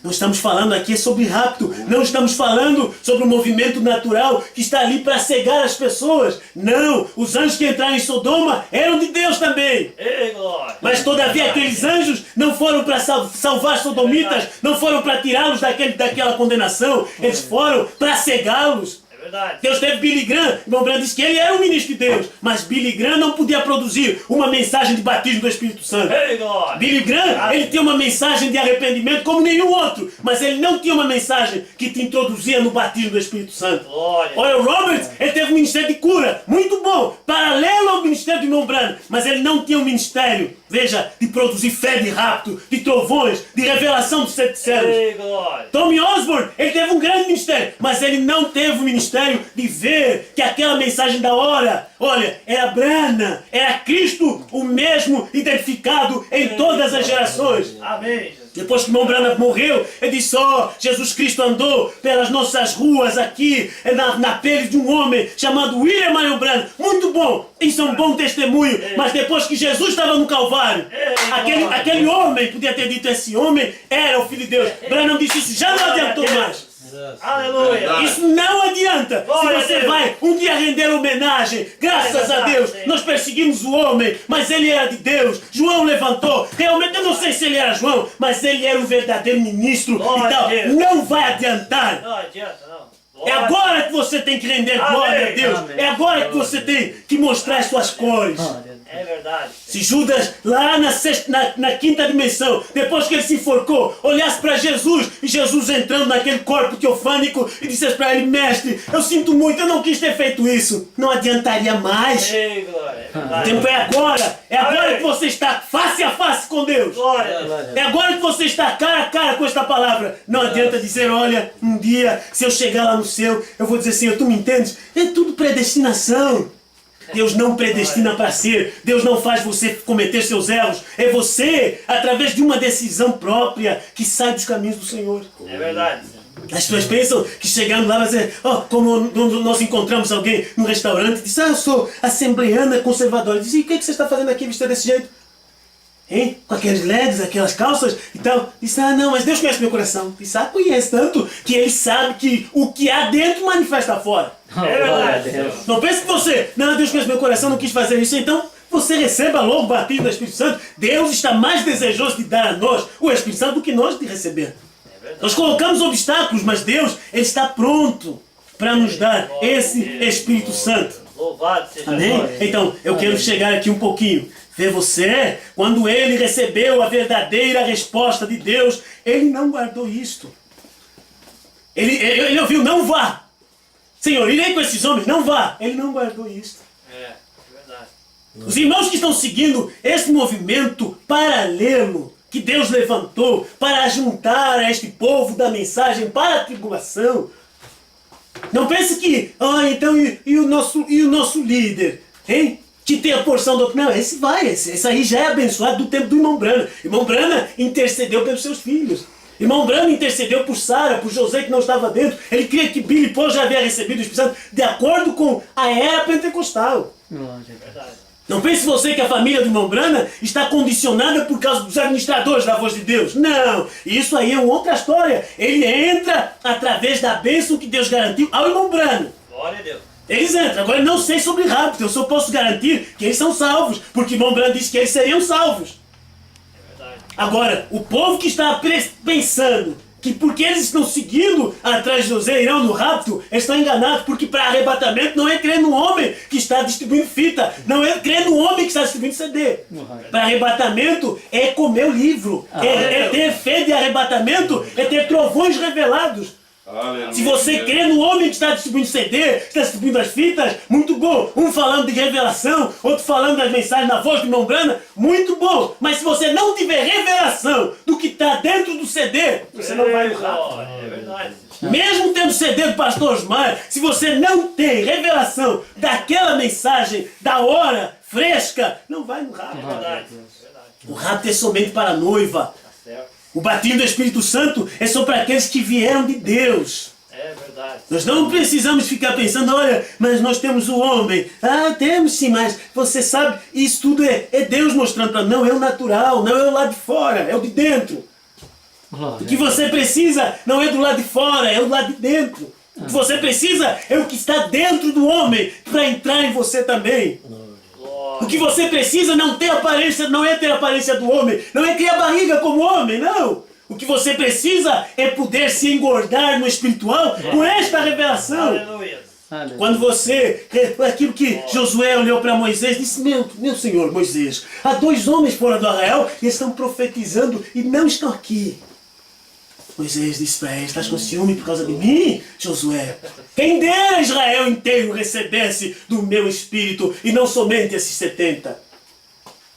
Não estamos falando aqui sobre rapto, não estamos falando sobre o movimento natural que está ali para cegar as pessoas. Não, os anjos que entraram em Sodoma eram de Deus também. Ei, glória. Mas todavia aqueles anjos não foram para salvar os sodomitas, não foram para tirá-los daquela condenação, eles foram para cegá-los. É verdade. Deus teve Billy Graham, irmão Branham disse que ele era um ministro de Deus, mas Billy Graham não podia produzir uma mensagem de batismo do Espírito Santo. Ei, glória. Billy Graham, ele tinha uma mensagem de arrependimento como nenhum outro, mas ele não tinha uma mensagem que te introduzia no batismo do Espírito Santo. Glória. Oral Roberts, ele teve um ministério de cura, muito bom, paralelo ao ministério de irmão Branham, mas ele não tinha um ministério, veja, de produzir fé de rapto, de trovões, de revelação dos 7 céus. Ei, glória. Tommy Osborne, ele teve um grande ministério, mas ele não teve o ministério de ver que aquela mensagem da hora, olha, era Brana, era Cristo o mesmo identificado em todas as gerações. Amém, Jesus. Depois que o irmão Brana morreu, ele disse, Jesus Cristo andou pelas nossas ruas aqui, na pele de um homem chamado William Marion Branham. Muito bom, isso é um bom testemunho, mas depois que Jesus estava no Calvário, aquele homem podia ter dito, esse homem era o Filho de Deus. Branham disse, isso já não adiantou mais. Aleluia. Isso não adianta. Glória Se você a Deus. vai um dia render homenagem, graças a Deus, nós perseguimos o homem, mas ele era de Deus. João levantou. Realmente eu não sei se ele era João, mas ele era o verdadeiro ministro. Glória Então a Deus. não vai adiantar. Não adianta, não. É Glória. agora que você tem que render glória a Deus. Amém. É agora que você tem que mostrar as suas cores. Glória a Deus. É verdade. Se Judas, lá na quinta dimensão, depois que ele se enforcou, olhasse para Jesus, e Jesus entrando naquele corpo teofânico, e dissesse para ele, mestre, eu sinto muito, eu não quis ter feito isso. Não adiantaria mais. Ei, glória. É O verdade. tempo é agora. É agora Amém. que você está face a face com Deus. Glória. É agora que você está cara a cara com esta palavra. Não adianta dizer, olha, um dia, se eu chegar lá no céu, eu vou dizer, Senhor, tu me entendes? É tudo predestinação. Deus não predestina para ser. Deus não faz você cometer seus erros. É você, através de uma decisão própria, que sai dos caminhos do Senhor. É verdade. As pessoas pensam que chegando lá vai dizer, como nós encontramos alguém num restaurante e diz, eu sou assembleana conservadora. Diz, e o que você está fazendo aqui vestida desse jeito? Hein? Com aqueles legs, aquelas calças e tal. Diz, não, mas Deus conhece meu coração. Diz, conhece tanto que ele sabe que o que há dentro manifesta fora. Glória a Deus. Não pense que você, Deus conhece meu coração, não quis fazer isso, então você receba logo o batismo do Espírito Santo. Deus está mais desejoso de dar a nós o Espírito Santo do que nós de receber. Nós colocamos obstáculos, mas Deus, ele está pronto para nos dar esse Espírito Santo. Louvado seja Amém? Deus. Então, eu quero chegar aqui um pouquinho. Ver você, quando ele recebeu a verdadeira resposta de Deus, ele não guardou isto. Ele ouviu, não vá. Senhor, irei com esses homens, não vá. Ele não guardou isto. É, verdade. Os irmãos que estão seguindo esse movimento paralelo que Deus levantou para juntar a este povo da mensagem para a tribulação, não pense que, então e o nosso líder, hein? Que tem a porção do... Não, esse aí já é abençoado do tempo do irmão Branham. Irmão Branham intercedeu pelos seus filhos. Irmão Branham intercedeu por Sara, por José que não estava dentro. Ele cria que Billy Paul já havia recebido o Espírito Santo de acordo com a era pentecostal. Verdade. Não pense você que a família do irmão Branham está condicionada por causa dos administradores da voz de Deus. Não, isso aí é uma outra história. Ele entra através da bênção que Deus garantiu ao irmão Branham. Glória a Deus. Eles entram. Agora eu não sei sobre Rapto, eu só posso garantir que eles são salvos, porque o irmão Branham disse que eles seriam salvos. É verdade. Agora, o povo que está pensando que porque eles estão seguindo atrás de José irão no rapto, eles estão enganados, porque para arrebatamento não é crer no homem que está distribuindo fita, não é crer no homem que está distribuindo CD. Para arrebatamento é comer o livro, é ter fé de arrebatamento, é ter trovões revelados. Aleluia. Se você crê no homem que está distribuindo CD, que está distribuindo as fitas, muito bom. Um falando de revelação, outro falando das mensagens na voz de irmão Branham, muito bom. Mas se você não tiver revelação do que está dentro do CD, você não vai no rapto. É verdade. Mesmo tendo CD do pastor Osmar, se você não tem revelação daquela mensagem, da hora, fresca, não vai no rapto. É verdade. O rapto é somente para a noiva. Tá certo. O batismo do Espírito Santo é só para aqueles que vieram de Deus. É verdade. Nós não precisamos ficar pensando, olha, mas nós temos o homem. Ah, temos sim, mas você sabe, isso tudo é Deus mostrando para nós. Não é o natural, não é o lado de fora, é o de dentro. O que você precisa não é do lado de fora, é o lado de dentro. O que você precisa é o que está dentro do homem para entrar em você também. O que você precisa não é ter a aparência do homem, não é criar barriga como homem, não. O que você precisa é poder se engordar no espiritual com esta revelação. Aleluia. Quando você, aquilo que Josué olhou para Moisés, disse, meu senhor Moisés, há 2 homens fora do arraial e estão profetizando e não estão aqui. Moisés disse para ele, estás com ciúme por causa de mim, Josué? Quem dera Israel inteiro recebesse do meu espírito e não somente esses 70.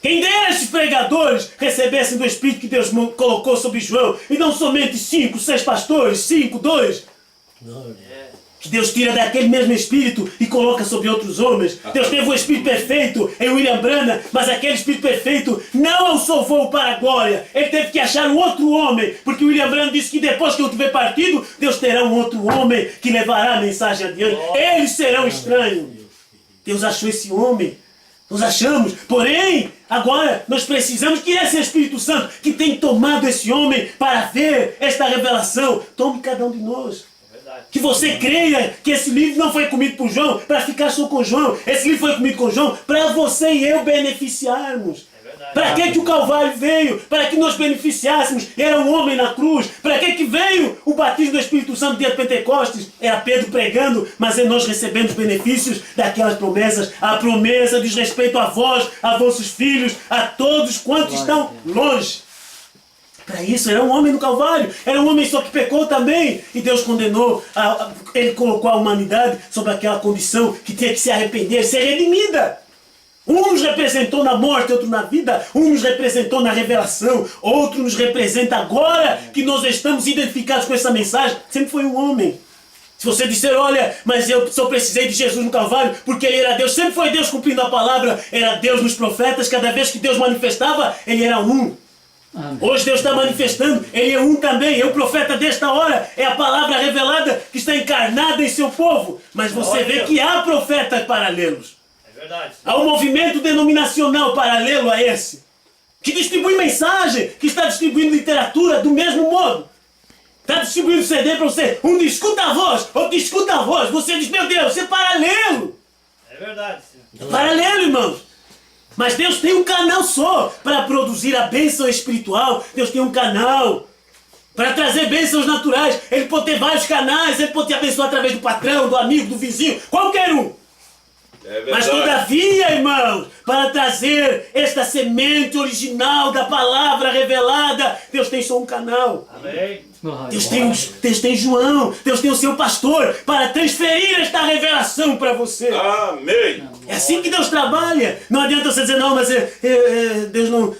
Quem dera esses pregadores recebessem do espírito que Deus colocou sobre João e não somente 5, 6 pastores, 5, 2. Que Deus tira daquele mesmo espírito e coloca sobre outros homens. Deus teve o espírito perfeito em William Branham, mas aquele espírito perfeito não o salvou para a glória. Ele teve que achar um outro homem, porque William Branham disse que depois que eu tiver partido, Deus terá um outro homem que levará a mensagem adiante. Eles serão estranhos. Deus achou esse homem. Nós achamos, porém, agora nós precisamos que esse Espírito Santo que tem tomado esse homem para ver esta revelação, tome cada um de nós. Que você creia que esse livro não foi comido por João para ficar só com João. Esse livro foi comido com João para você e eu beneficiarmos. Para que o Calvário veio? Para que nós beneficiássemos. Era um homem na cruz. Para que veio o batismo do Espírito Santo dia de Pentecostes? Era Pedro pregando, mas nós recebemos benefícios daquelas promessas. A promessa diz respeito a vós, a vossos filhos, a todos quantos estão longe. Para isso, era um homem no Calvário, era um homem só que pecou também. E Deus condenou, ele colocou a humanidade sobre aquela condição que tinha que se arrepender, ser redimida. Um nos representou na morte, outro na vida, um nos representou na revelação, outro nos representa agora que nós estamos identificados com essa mensagem. Sempre foi um homem. Se você disser, olha, mas eu só precisei de Jesus no Calvário porque ele era Deus, sempre foi Deus cumprindo a palavra, era Deus nos profetas, cada vez que Deus manifestava, ele era um. Hoje Deus está manifestando, Ele é um também, é o profeta desta hora, é a palavra revelada que está encarnada em seu povo. Mas você vê que há profetas paralelos. É verdade. Há um movimento denominacional paralelo a esse, que distribui mensagem, que está distribuindo literatura do mesmo modo. Está distribuindo CD para você, um diz escuta a voz, outro escuta a voz, você diz, meu Deus, isso é paralelo. É verdade, senhor. Paralelo, irmãos. Mas Deus tem um canal só para produzir a bênção espiritual. Deus tem um canal para trazer bênçãos naturais. Ele pode ter vários canais. Ele pode te abençoar através do patrão, do amigo, do vizinho. Qualquer um. É verdade. Mas Todavia, irmãos, para trazer esta semente original da palavra revelada, Deus tem só um canal. Amém. Deus tem João, Deus tem o seu pastor para transferir esta revelação para você. Amém. É assim que Deus trabalha. Não adianta você dizer, não, mas Deus não.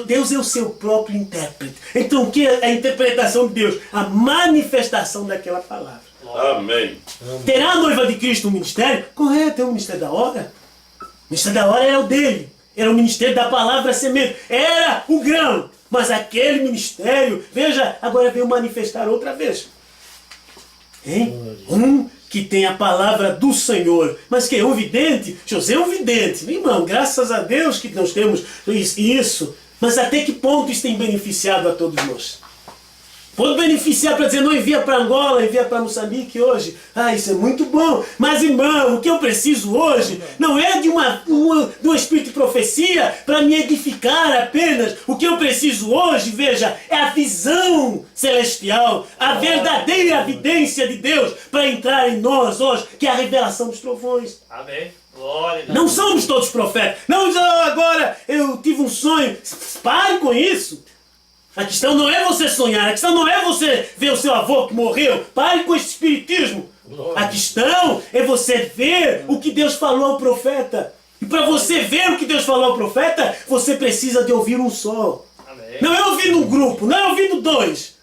Deus é o seu próprio intérprete. Então o que é a interpretação de Deus? A manifestação daquela palavra. Amém. Terá a noiva de Cristo um ministério? Correto, é o ministério da hora. O ministério da hora era o dele. Era o ministério da palavra semente. Era o grão. Mas aquele ministério, veja, agora veio manifestar outra vez. Hein? Um que tem a palavra do Senhor. Mas que é um vidente? José é um vidente. Irmão, graças a Deus que nós temos isso. Mas até que ponto isso tem beneficiado a todos nós? Pode beneficiar para dizer, não envia para Angola, envia para Moçambique hoje. Ah, isso é muito bom. Mas, irmão, o que eu preciso hoje não é de um espírito de profecia para me edificar apenas. O que eu preciso hoje, veja, é a visão celestial, a verdadeira evidência de Deus para entrar em nós hoje, que é a revelação dos trovões. Amém. Glória a Deus. Não somos todos profetas. Não, agora eu tive um sonho. Pare com isso. A questão não é você sonhar, a questão não é você ver o seu avô que morreu. Pare com esse espiritismo. A questão é você ver o que Deus falou ao profeta. E para você ver o que Deus falou ao profeta, você precisa de ouvir um só. Amém. Não é ouvindo um grupo, não é ouvindo dois.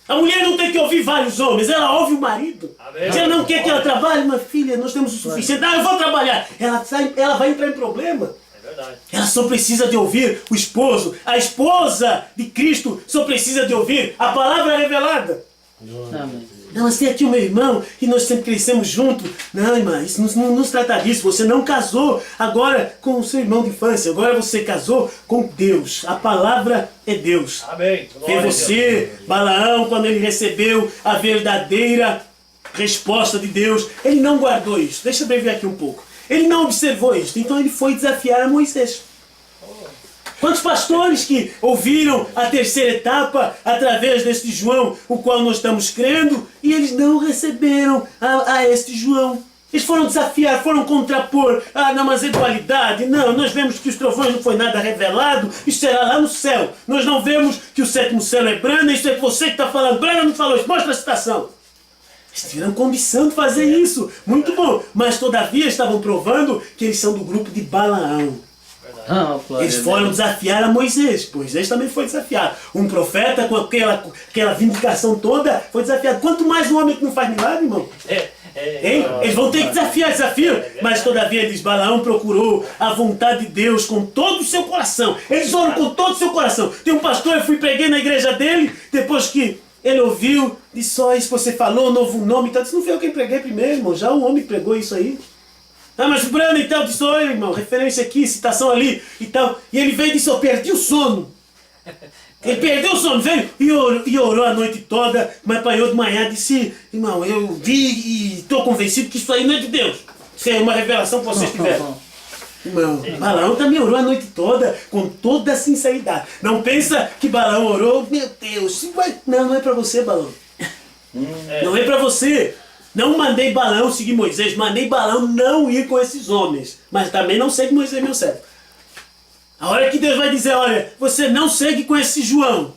A mulher não tem que ouvir vários homens, ela ouve o marido. Amém. Se ela não quer que ela trabalhe, minha filha, nós temos o suficiente. Ah, eu vou trabalhar. Ela vai entrar em problema. É verdade. Ela só precisa de ouvir o esposo. A esposa de Cristo só precisa de ouvir a palavra revelada. Amém. Não, mas tem aqui o meu irmão, que nós sempre crescemos juntos. Não, irmã, isso não se trata disso. Você não casou agora com o seu irmão de infância. Agora você casou com Deus. A palavra é Deus. Amém. Vê Glória a Deus. você, Balaão, quando ele recebeu a verdadeira resposta de Deus, ele não guardou isso. Deixa eu abreviar aqui um pouco. Ele não observou isso, então ele foi desafiar a Moisés. Quantos pastores que ouviram a terceira etapa através deste João, o qual nós estamos crendo, e eles não receberam a este João. Eles foram desafiar, foram contrapor. Ah, não, mas é dualidade. Não, nós vemos que os trovões não foi nada revelado. Isso será lá no céu. Nós não vemos que o sétimo céu é Brana. Isso é você que está falando. Brana não falou isso. Mostra a citação. Eles tiveram condição de fazer isso. Muito bom. Mas todavia estavam provando que eles são do grupo de Balaão. Ah, glória Eles a foram Deus. desafiar a Moisés. Moisés também foi desafiado. Um profeta com aquela vindicação toda foi desafiado. Quanto mais um homem que não faz milagre, irmão. Hein? Eles vão ter que desafiar, desafio. Mas todavia, diz, Balaão procurou a vontade de Deus com todo o seu coração. Eles oram com todo o seu coração. Tem um pastor, eu fui preguei na igreja dele, depois que ele ouviu, disse, só isso que você falou, novo nome e tal. Disse, não foi eu quem preguei primeiro, irmão. Já o homem pregou isso aí. Ah, mas o Brano e tal, disse, oi, irmão, referência aqui, citação ali e tal. E ele veio e disse, eu perdi o sono. Ele perdeu o sono, veio e orou a noite toda, mas apanhou de manhã, disse, irmão, eu vi e estou convencido que isso aí não é de Deus. Isso é uma revelação que vocês tiveram. Irmão, Balaão também orou a noite toda, com toda a sinceridade. Não pensa que Balaão orou, meu Deus, não é para você, Balaão. Não é para você. Não mandei Balaão seguir Moisés, mandei Balaão não ir com esses homens. Mas também não segue Moisés, meu servo. A hora que Deus vai dizer, olha, você não segue com esse João.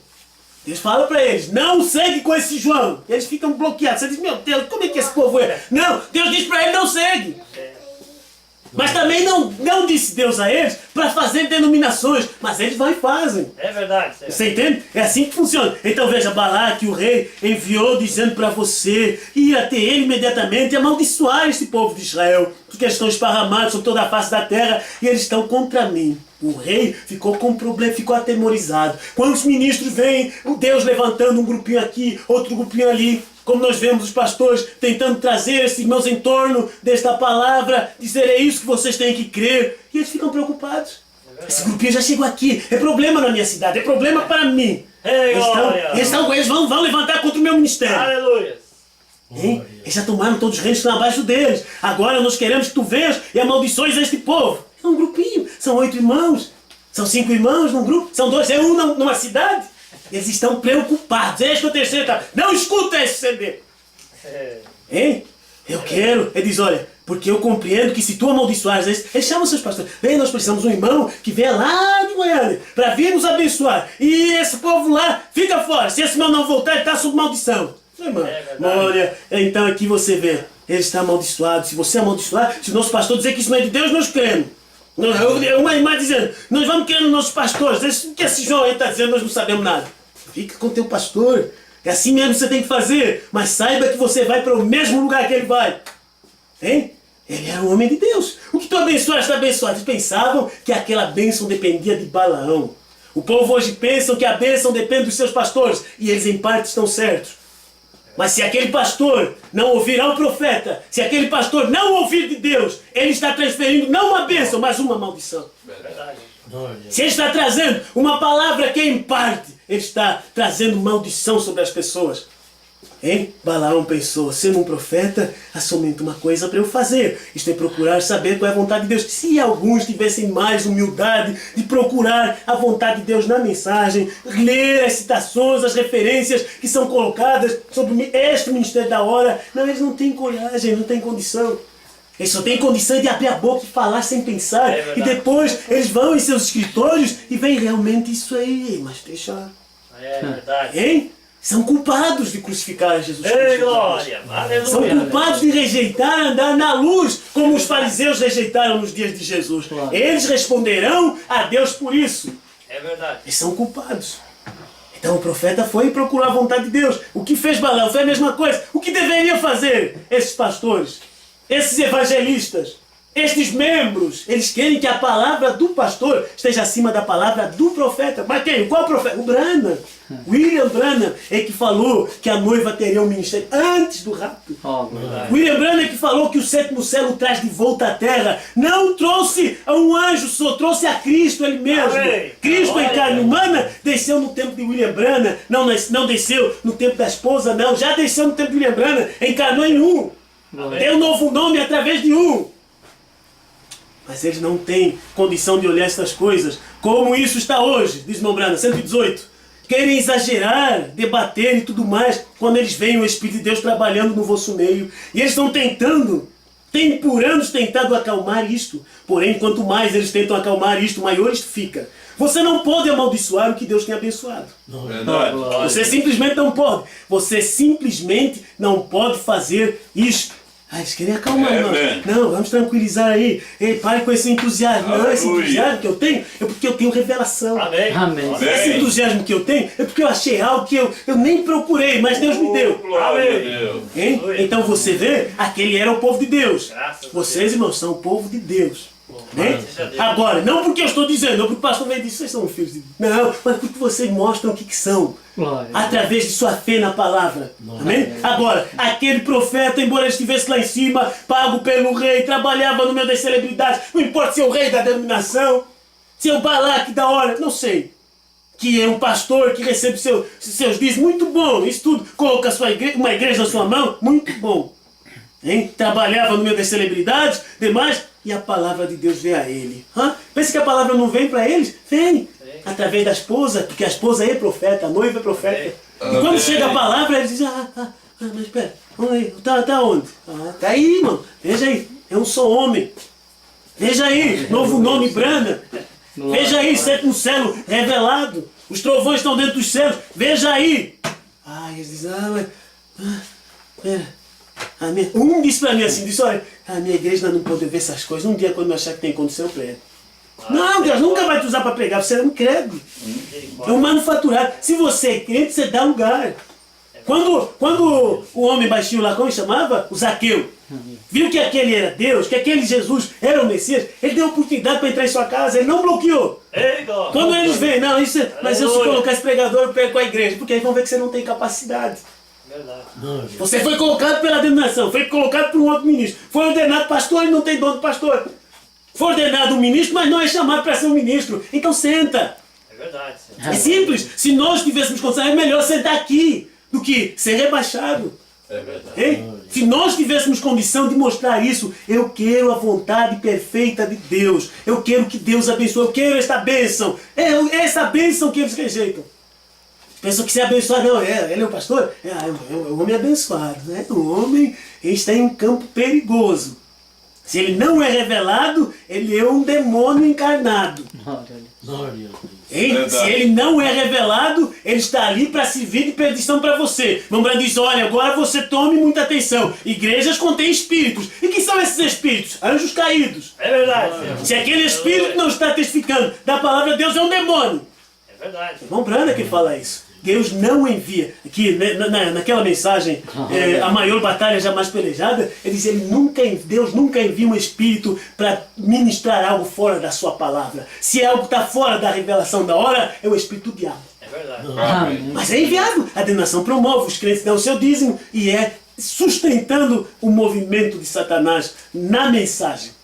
Deus fala para eles, não segue com esse João. Eles ficam bloqueados. Você diz, meu Deus, como é que esse povo é? Não, Deus diz para ele, não segue. Mas também não disse Deus a eles para fazer denominações, mas eles vão e fazem. É verdade. Senhor. Você entende? É assim que funciona. Então veja, Balaque, o rei, enviou dizendo para você ir até ele imediatamente e amaldiçoar esse povo de Israel, porque eles estão esparramados sobre toda a face da terra e eles estão contra mim. O rei ficou com problema, ficou atemorizado. Quantos ministros vêm, o Deus levantando um grupinho aqui, outro grupinho ali, como nós vemos os pastores tentando trazer esses irmãos em torno desta palavra, dizer é isso que vocês têm que crer, e eles ficam preocupados. Esse grupinho já chegou aqui, é problema na minha cidade, é problema para mim. Ei, glória. Eles vão levantar contra o meu ministério. Aleluia. Hein? Eles já tomaram todos os reinos que estão abaixo deles. Agora nós queremos que tu venhas e amaldiçoes este povo. É um grupinho, são 8 irmãos, são 5 irmãos num grupo, são 2, é um numa cidade. Eles estão preocupados. Este é o terceiro, tá? Não escuta esse CD. Hein? Eu quero. Ele diz, olha, Porque eu compreendo que se tu amaldiçoares, eles chamam seus pastores. Vem, nós precisamos de um irmão que venha lá de Goiânia para vir nos abençoar. E esse povo lá fica fora. Se esse irmão não voltar, ele está sob maldição. Irmão, olha, então aqui você vê, ele está amaldiçoado. Se você amaldiçoar, se o nosso pastor dizer que isso não é de Deus, nós cremos. Uma irmã dizendo, nós vamos querer nos nossos pastores. O que esse João aí está dizendo, nós não sabemos nada. Fica com o teu pastor. É assim mesmo que você tem que fazer. Mas saiba que você vai para o mesmo lugar que ele vai. Hein? Ele era um homem de Deus. O que tu abençoaste está abençoado. Eles pensavam que aquela bênção dependia de Balaão. O povo hoje pensa que a bênção depende dos seus pastores. E eles em parte estão certos. Mas se aquele pastor não ouvir ao profeta, se aquele pastor não ouvir de Deus, ele está transferindo não uma bênção, mas uma maldição. Verdade. Se ele está trazendo uma palavra que é em parte, ele está trazendo maldição sobre as pessoas. Hein? Balaão pensou, sendo um profeta, há somente uma coisa para eu fazer. Isto é procurar saber qual é a vontade de Deus. Se alguns tivessem mais humildade de procurar a vontade de Deus na mensagem, ler as citações, as referências que são colocadas sobre este ministério da hora, não, eles não têm coragem, não têm condição. Eles só têm condição de abrir a boca e falar sem pensar. E depois eles vão em seus escritórios e veem realmente isso aí. Mas deixa... É verdade. Hein? São culpados de crucificar Jesus Ei, Cristo. glória! São Aleluia! culpados de rejeitar andar na luz, como os fariseus rejeitaram nos dias de Jesus. Claro. Eles responderão a Deus por isso. É verdade. Eles são culpados. Então o profeta foi e procurou a vontade de Deus. O que fez Balaão foi a mesma coisa. O que deveriam fazer esses pastores, esses evangelistas, estes membros? Eles querem que a palavra do pastor esteja acima da palavra do profeta. Mas quem? Qual profeta? O Branham. William Branham é que falou que a noiva teria um ministério antes do rapto. William Branham é que falou que o sétimo céu o traz de volta à terra. Não trouxe a um anjo só, trouxe a Cristo ele mesmo. Amém. Cristo em carne humana desceu no tempo de William Branham. Não desceu no tempo da esposa, não. Já desceu no tempo de William Branham. Encarnou em um. Deu um novo nome através de um. Mas eles não têm condição de olhar estas coisas. Como isso está hoje, diz Branham, 118. Querem exagerar, debater e tudo mais, quando eles veem o Espírito de Deus trabalhando no vosso meio. E eles estão tentando, têm por anos tentado acalmar isto. Porém, quanto mais eles tentam acalmar isto, maior isto fica. Você não pode amaldiçoar o que Deus tem abençoado. Verdade. Você simplesmente não pode. Você simplesmente não pode fazer isto. Ah, eles querem acalmar, irmão. Não, vamos tranquilizar aí. Ei, pare com esse entusiasmo. Não, esse entusiasmo que eu tenho é porque eu tenho revelação. Amém. Amém. Esse entusiasmo que eu tenho é porque eu achei algo que eu nem procurei, mas Deus me deu. Glória a Deus. Hein? Então você vê, aquele era o povo de Deus. Graças a Vocês, irmãos, são o povo de Deus. Hein? seja Deus. Agora, não porque eu estou dizendo, não porque o pastor veio dizer, vocês são filhos de Deus. Não, mas porque vocês mostram o que são. Glória. Através de sua fé na palavra. Amém? Agora, aquele profeta, embora ele estivesse lá em cima, pago pelo rei, trabalhava no meio das celebridades, não importa se é o rei da denominação, se é o Balaque da hora, não sei. Que é um pastor que recebe seus dízimos, muito bom, isso tudo, coloca uma igreja na sua mão, muito bom. Hein? Trabalhava no meio das celebridades, demais, e a palavra de Deus veio a ele. Pensa que a palavra não vem para eles? Vem. Através da esposa, porque a esposa é profeta, a noiva é profeta. E quando chega a palavra, eles dizem, mas espera, vamos aí, tá onde? Tá aí, irmão, veja aí, é um só homem. Veja aí, novo nome, Branham. Veja aí, sétimo céu revelado. Os trovões estão dentro dos céus. Veja aí. Eles dizem, pera. Um disse pra mim assim, disse, olha, a minha igreja não pode ver essas coisas. Um dia quando eu achar que tem condição, eu prego. Não, Deus nunca vai te usar para pregar, você não crede. É um manufaturado. Se você é crente, você dá lugar. Quando o homem baixinho lá, como chamava? O Zaqueu. Viu que aquele era Deus, que aquele Jesus era o Messias, ele deu oportunidade para entrar em sua casa, ele não bloqueou. Ei, glória. Quando eles veem, não, isso, mas eu se colocar esse pregador, eu prego com a igreja, porque aí vão ver que você não tem capacidade. Verdade. Você foi colocado pela denominação, foi colocado por um outro ministro, foi ordenado pastor e não tem dom de pastor. Foi ordenado um ministro, mas não é chamado para ser um ministro. Então senta. É verdade, Senhor. É simples. Se nós tivéssemos condição, é melhor sentar aqui do que ser rebaixado. É verdade. Hein? Se nós tivéssemos condição de mostrar isso, eu quero a vontade perfeita de Deus. Eu quero que Deus abençoe. Eu quero esta bênção. É essa bênção que eles rejeitam. Pensam que se abençoar, não, ele é o pastor? É um homem abençoado, né? O homem está em um campo perigoso. Se ele não é revelado, ele é um demônio encarnado. Glória a Deus. Glória a Deus. Hein? Verdade. Se ele não é revelado, ele está ali para servir de perdição para você. Mambrã diz, olha, agora você tome muita atenção. Igrejas contêm espíritos. E que são esses espíritos? Anjos caídos. É verdade, Senhor. Se aquele espírito não está testificando da palavra de Deus, é um demônio. É verdade. Mambrã que fala isso. Deus não envia. Aqui, naquela mensagem, a maior batalha jamais pelejada, ele diz, Deus nunca envia um espírito para ministrar algo fora da sua palavra. Se é algo que está fora da revelação da hora, é o espírito do diabo. É verdade. Amém. Mas é enviado. A denominação promove, os crentes dão o seu dízimo e é sustentando o movimento de Satanás na mensagem.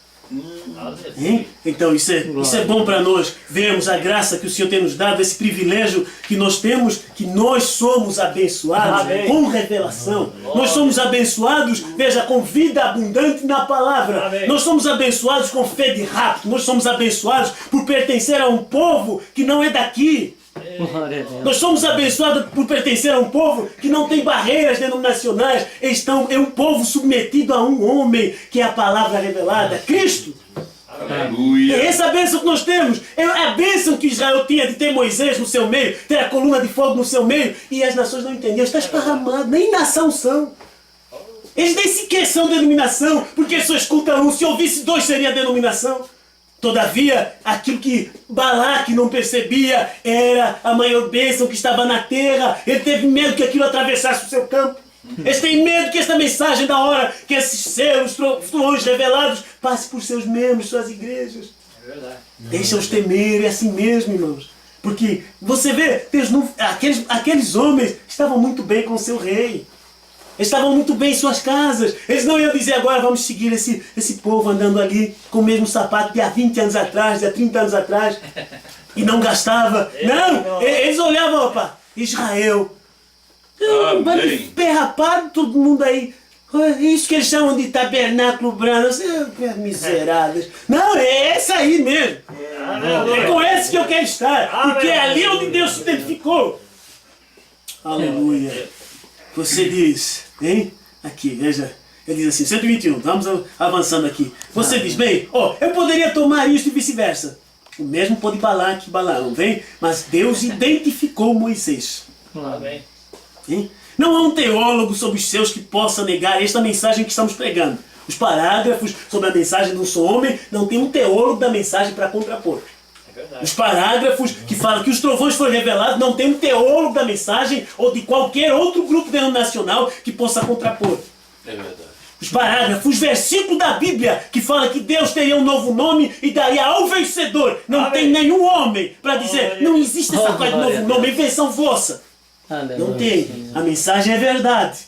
Aleluia. Hein? Então isso é bom para nós vermos a graça que o Senhor tem nos dado, esse privilégio que nós temos, que nós somos abençoados Amém. com revelação. Nós somos abençoados, veja, com vida abundante na palavra. Amém. Nós somos abençoados com fé de rapto. Nós somos abençoados por pertencer a um povo que não é daqui. Glória a Deus. Nós somos abençoados por pertencer a um povo que não tem barreiras denominacionais. É um povo submetido a um homem, que é a palavra revelada, Cristo. Aleluia. É essa a bênção que nós temos. É a bênção que Israel tinha de ter Moisés no seu meio, ter a coluna de fogo no seu meio, e as nações não entendiam. Está esparramado, nem nação são. Eles nem sequer são denominação, porque só escuta um. Se ouvisse dois, seria denominação. Todavia, aquilo que Balaque não percebia era a maior bênção que estava na terra. Ele teve medo que aquilo atravessasse o seu campo. Eles têm medo que esta mensagem da hora, que esses selos, trovões revelados, passe por seus membros, suas igrejas. É verdade. Deixa-os temer, é assim mesmo, irmãos. Porque você vê, Deus não, aqueles homens estavam muito bem com o seu rei. Eles estavam muito bem em suas casas. Eles não iam dizer agora vamos seguir esse povo andando ali com o mesmo sapato de há 20 anos atrás, de há 30 anos atrás. E não gastava. Não, eles olhavam, opa, Israel. Um bando de Amém. pé rapado, todo mundo aí. Isso que eles chamam de tabernáculo branco. Miseráveis. Não, é essa aí mesmo. É com esse que eu quero estar. Porque é ali onde Deus se identificou. Aleluia. Você diz, hein? Aqui, veja. Ele diz assim, 121, vamos avançando aqui. Você diz, bem, eu poderia tomar isso e vice-versa. O mesmo pode Balaque e Balaão, vem? Mas Deus identificou Moisés. Amém. Hein? Não há um teólogo sobre os seus que possa negar esta mensagem que estamos pregando. Os parágrafos sobre a mensagem do sou homem, não tem um teólogo da mensagem para contrapor. É verdade. Os parágrafos que falam que os trovões foram revelados, não tem um teólogo da mensagem ou de qualquer outro grupo denominacional que possa contrapor. É verdade. Os parágrafos, os versículos da Bíblia que fala que Deus teria um novo nome e daria ao vencedor. Não Amém. tem nenhum homem para dizer, não existe essa coisa de Glória a novo nome, invenção vossa. Aleluia. Não tem. A mensagem é verdade.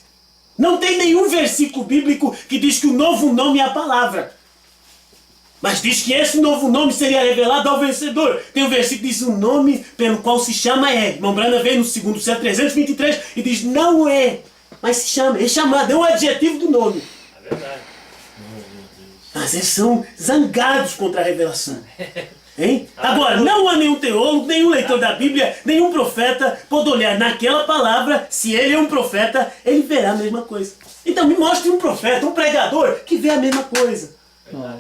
Não tem nenhum versículo bíblico que diz que o novo nome é a palavra. Mas diz que esse novo nome seria revelado ao vencedor. Tem um versículo que diz o nome pelo qual se chama é. Irmão Brana vem no 2 Céu 323 e diz não é, mas se chama. É chamado, é um adjetivo do nome. É verdade. Mas eles são zangados contra a revelação. Hein? Agora, não há nenhum teólogo, nenhum leitor da Bíblia, nenhum profeta pode olhar naquela palavra, se ele é um profeta, ele verá a mesma coisa. Então me mostre um profeta, um pregador, que vê a mesma coisa.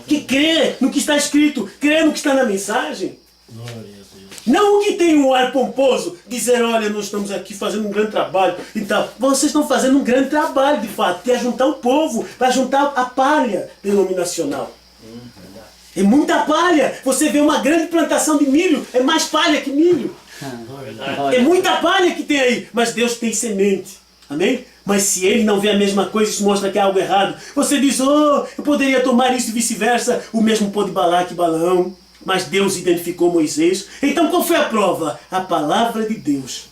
Que crê no que está escrito, crê no que está na mensagem. Glória a Deus. Não o que tem um ar pomposo, dizer, olha, nós estamos aqui fazendo um grande trabalho e tal. Vocês estão fazendo um grande trabalho, de fato, que é juntar o povo, para juntar a palha denominacional. É muita palha. Você vê uma grande plantação de milho, é mais palha que milho. É muita palha que tem aí, mas Deus tem semente. Amém? Mas se ele não vê a mesma coisa, isso mostra que há algo errado. Você diz, eu poderia tomar isso e vice-versa. O mesmo pôde Balaque e Balaão. Mas Deus identificou Moisés. Então qual foi a prova? A palavra de Deus.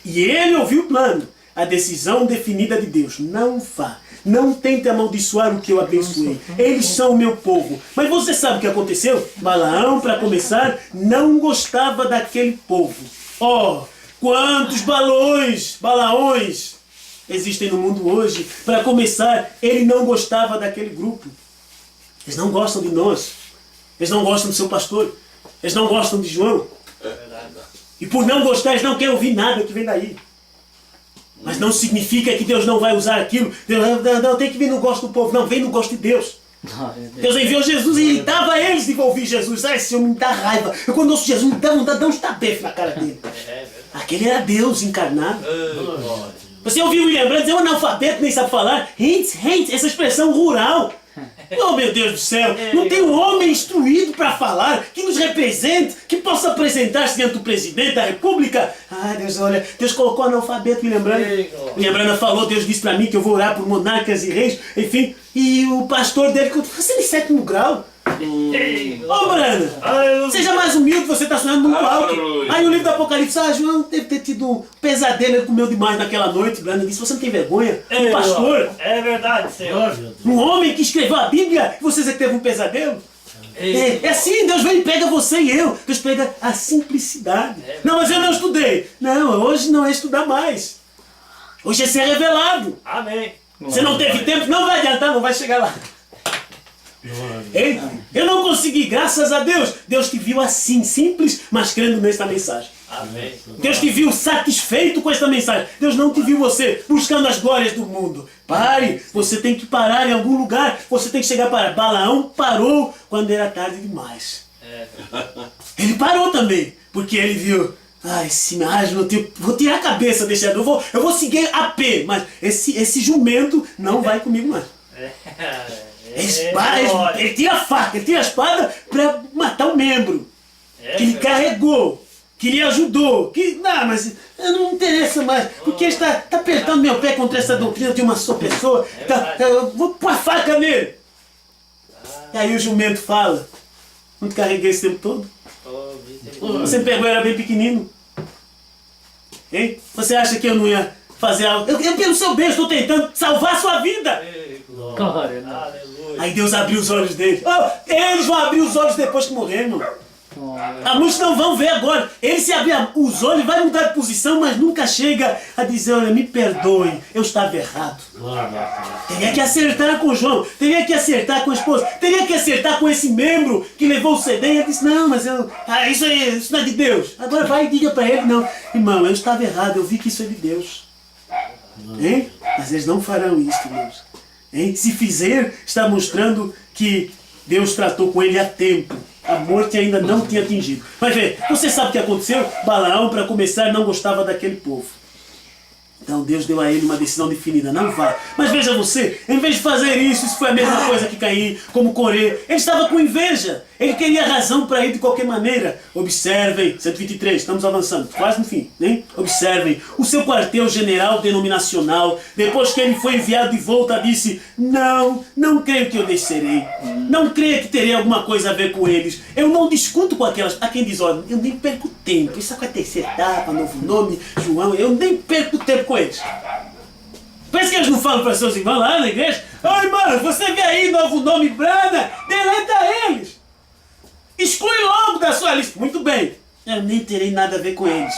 E ele ouviu o plano. A decisão definida de Deus. Não vá. Não tente amaldiçoar o que eu abençoei. Eles são o meu povo. Mas você sabe o que aconteceu? Balaão, para começar, não gostava daquele povo. Quantos balaões existem no mundo hoje. Para começar, ele não gostava daquele grupo. Eles não gostam de nós. Eles não gostam do seu pastor. Eles não gostam de João. É verdade. E por não gostar, eles não querem ouvir nada que vem daí. Mas não significa que Deus não vai usar aquilo. Deus, não, tem que vir no gosto do povo. Não, vem no gosto de Deus. Glória a Deus. Deus enviou Jesus e irritava eles de ouvir Jesus. Ah, esse homem me dá raiva. Eu quando ouço Jesus, me dá vontade de dar uns tapefes na cara dele. É verdade. Aquele era Deus encarnado. Glória a Deus. Você ouviu o William Brandt dizer um analfabeto, nem sabe falar? Hint, essa expressão rural. Oh, meu Deus do céu, não tem um homem instruído para falar, que nos represente, que possa apresentar-se diante do presidente da república. Ah, Deus, olha, Deus colocou analfabeto, William Brandt. William Brandt falou, Deus disse para mim que eu vou orar por monarcas e reis, enfim, e o pastor dele, você é de 7º grau. Ô, Brana, seja mais humilde, você está sonhando muito alto. Aí o livro do Apocalipse, João deve ter tido um pesadelo, ele comeu demais naquela noite. Brana disse, você não tem vergonha? Um pastor, É verdade, Senhor. Glória a Deus. um homem que escreveu a Bíblia, e você dizer que teve um pesadelo? É assim, Deus vem e pega você e eu. Deus pega a simplicidade. Não, mas eu não estudei. Não, hoje não é estudar mais. Hoje é ser revelado. Amém. Você não teve tempo, não vai adiantar, não vai chegar lá. Glória a Deus. Ei, eu não consegui, graças a Deus. Deus te viu assim, simples, mas crendo nesta mensagem. Amém. Deus te viu satisfeito com esta mensagem. Deus não te viu você buscando as glórias do mundo. Pare, você tem que parar em algum lugar. Você tem que chegar para Balaão parou quando era tarde demais. É. Ele parou também, porque ele viu. Ah, esse asno, vou tirar a cabeça desse adulto. Eu vou seguir a pé, mas esse jumento não vai comigo mais. Ele tira a faca, ele tira a espada para matar o membro que ele carregou, que lhe ajudou, que não, mas não me interessa mais, porque ele está apertando meu pé contra essa doutrina de uma só pessoa. Eu vou pôr a faca nele. E aí o jumento fala: não te carreguei esse tempo todo? Você me pegou, era bem pequenino. Hein? Você acha que eu não ia fazer algo? Eu pelo seu bem, estou tentando salvar a sua vida. Glória a Deus. Aleluia. Aí Deus abriu os olhos dele. Oh, eles vão abrir os olhos depois que morrer, irmão. Há muitos não vão ver agora. Ele se abrir os olhos, vai mudar de posição, mas nunca chega a dizer: olha, me perdoe, eu estava errado. Glória a Deus. Teria que acertar com o João, teria que acertar com a esposa, teria que acertar com esse membro que levou o CD. E ele disse: não, mas isso não é de Deus. Agora vai e diga para ele: não, irmão, eu estava errado, eu vi que isso é de Deus. Hein? Mas eles não farão isso, irmãos. Hein? Se fizer, está mostrando que Deus tratou com ele a tempo. A morte ainda não tinha atingido. Mas vê, você sabe o que aconteceu? Balaão, para começar, não gostava daquele povo. Então Deus deu a ele uma decisão definida: não vá. Mas veja você, em vez de fazer isso foi a mesma coisa que Caim, como Corê. Ele estava com inveja. Ele queria razão para ir de qualquer maneira. Observem, 123, estamos avançando, quase no fim. Hein? Observem, o seu quartel-general denominacional, depois que ele foi enviado de volta, disse: não creio que eu descerei. Não creio que terei alguma coisa a ver com eles. Eu não discuto com aquelas... Há quem diz: olha, eu nem perco tempo. Isso é a terceira etapa, novo nome, João. Eu nem perco tempo com eles. Parece que eles não falam para seus irmãos lá na igreja: ô irmão, você vê aí novo nome, Brana, deleta eles. Exclui logo da sua lista. Muito bem, eu nem terei nada a ver com eles.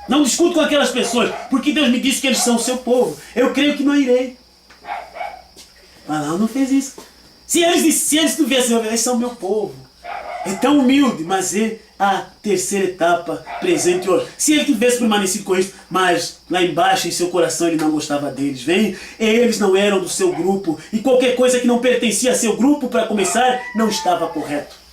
Não discuto com aquelas pessoas, porque Deus me disse que eles são o seu povo. Eu creio que não irei. Balaão não fez isso. Se eles tivessem, eles são meu povo. É tão humilde, mas é a terceira etapa presente hoje. Se ele tivesse permanecido com isso, mas lá embaixo em seu coração ele não gostava deles. Vem, eles não eram do seu grupo. E qualquer coisa que não pertencia a seu grupo, para começar, não estava correto.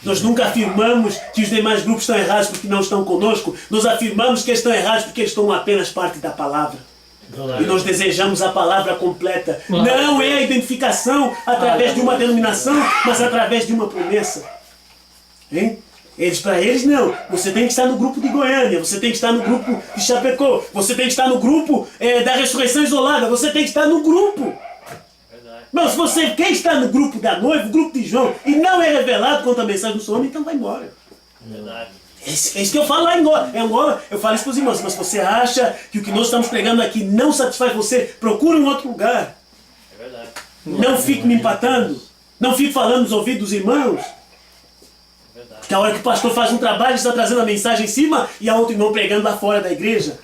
Nós nunca afirmamos que os demais grupos estão errados porque não estão conosco. Nós afirmamos que eles estão errados porque eles estão apenas parte da palavra. E nós desejamos a palavra completa. Não é a identificação através de uma denominação, mas através de uma promessa. Hein? Para eles não. Você tem que estar no grupo de Goiânia, você tem que estar no grupo de Chapecó, você tem que estar no grupo da ressurreição isolada, você tem que estar no grupo. Mas se você quer estar no grupo da noiva, o grupo de João, e não é revelado quanto a mensagem do seu homem, então vai embora. Verdade. É isso que eu falo lá em Angola. Em Angola eu falo isso para os irmãos. Mas se você acha que o que nós estamos pregando aqui não satisfaz você, procure um outro lugar. É verdade. Não fique me empatando. Não fique falando nos ouvidos dos irmãos. É verdade. Que a hora que o pastor faz um trabalho, está trazendo a mensagem em cima e a outro irmão pregando lá fora da igreja.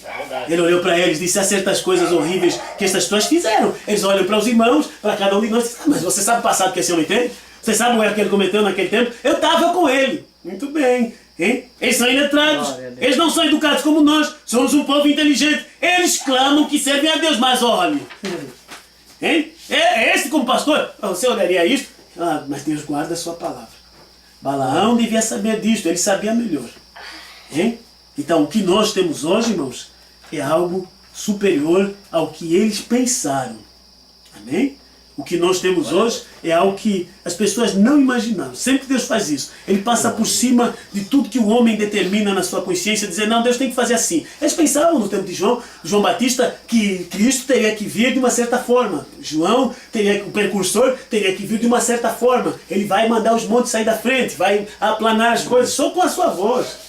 É verdade. Ele olhou para eles e disse: há certas coisas horríveis que estas pessoas fizeram. Eles olham para os irmãos, para cada um de nós e dizem: mas você sabe o passado que esse homem tem? Você sabe o erro que ele cometeu naquele tempo? Eu estava com ele. Muito bem. Hein? Eles são iletrados. Eles não são educados como nós. Somos um povo inteligente. Eles clamam que servem a Deus. Mas olha, Hein? É esse como pastor? Você olharia isso? Ah, mas Deus guarda a sua palavra. Balaão devia saber disto, ele sabia melhor. Hein? Então, o que nós temos hoje, irmãos, é algo superior ao que eles pensaram. Amém? O que nós temos hoje é algo que as pessoas não imaginaram. Sempre Deus faz isso. Ele passa por cima de tudo que o homem determina na sua consciência, dizer, não, Deus tem que fazer assim. Eles pensavam no tempo de João Batista, que Cristo teria que vir de uma certa forma. O precursor, teria que vir de uma certa forma. Ele vai mandar os montes sair da frente, vai aplanar as coisas só com a sua voz.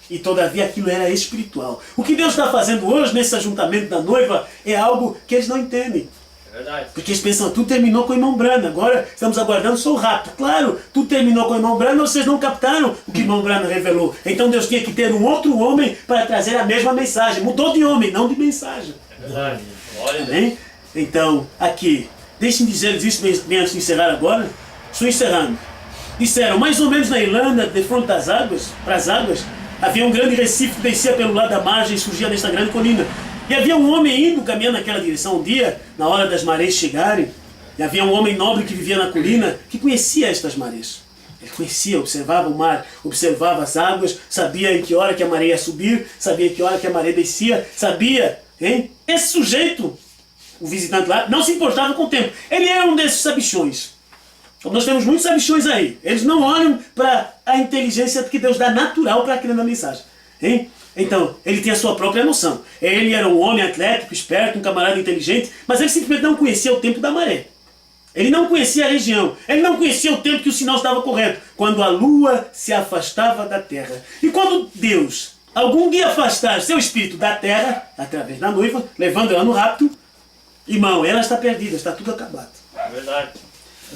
E todavia aquilo era espiritual. O que Deus está fazendo hoje, nesse ajuntamento da noiva, é algo que eles não entendem. Verdade. Porque eles pensam, tudo terminou com o irmão Branham, agora estamos aguardando só o rapto. Claro, tudo terminou com o irmão Branham, vocês não captaram o que o irmão Branham revelou. Então Deus tinha que ter um outro homem para trazer a mesma mensagem. Mudou de homem, não de mensagem. É verdade. Glória a Deus. Amém? Então, aqui, deixem-me dizer isso bem antes de encerrar agora. Estou encerrando. Disseram, mais ou menos na Irlanda, de frente das águas, para as águas, havia um grande recife que descia pelo lado da margem e surgia nesta grande colina. E havia um homem indo, caminhando naquela direção um dia, na hora das marés chegarem. E havia um homem nobre que vivia na colina, que conhecia estas marés. Ele conhecia, observava o mar, observava as águas, sabia em que hora que a maré ia subir, sabia em que hora que a maré descia, sabia, hein? Esse sujeito, o visitante lá, não se importava com o tempo. Ele era um desses sabichões. Como nós temos muitos sabichões aí. Eles não olham para a inteligência que Deus dá natural para aquilo na mensagem. Hein? Então, ele tinha a sua própria noção. Ele era um homem atlético, esperto, um camarada inteligente, mas ele simplesmente não conhecia o tempo da maré. Ele não conhecia a região. Ele não conhecia o tempo que o sinal estava correto. Quando a lua se afastava da terra. E quando Deus, algum dia afastar seu espírito da terra, através da noiva, levando ela no rapto, irmão, ela está perdida, está tudo acabado. É verdade.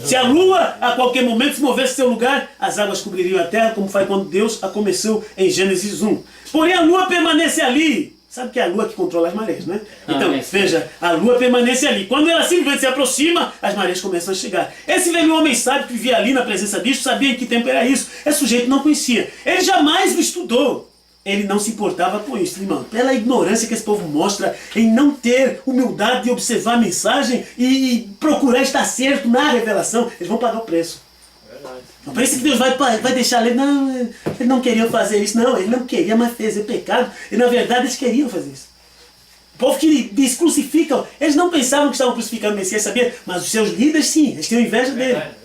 Se a lua a qualquer momento se movesse seu lugar, as águas cobririam a terra, como foi quando Deus a começou em Gênesis 1. Porém a lua permanece ali. Sabe que é a lua que controla as marés, né? Então, veja, a lua permanece ali. Quando ela simplesmente se aproxima, as marés começam a chegar. Esse velho homem sábio que vivia ali na presença disso, sabia em que tempo era isso. Esse sujeito não conhecia. Ele jamais o estudou. Ele não se importava com isso, irmão. Pela ignorância que esse povo mostra em não ter humildade de observar a mensagem e procurar estar certo na revelação, eles vão pagar o preço. Verdade. Não parece que Deus vai deixar ele. Não, ele não queria fazer isso. Não, ele não queria, mas fez. É pecado. E na verdade eles queriam fazer isso. O povo que eles crucificam, eles não pensavam que estavam crucificando o Messias, sabia? Mas os seus líderes sim, eles tinham inveja dele. Verdade.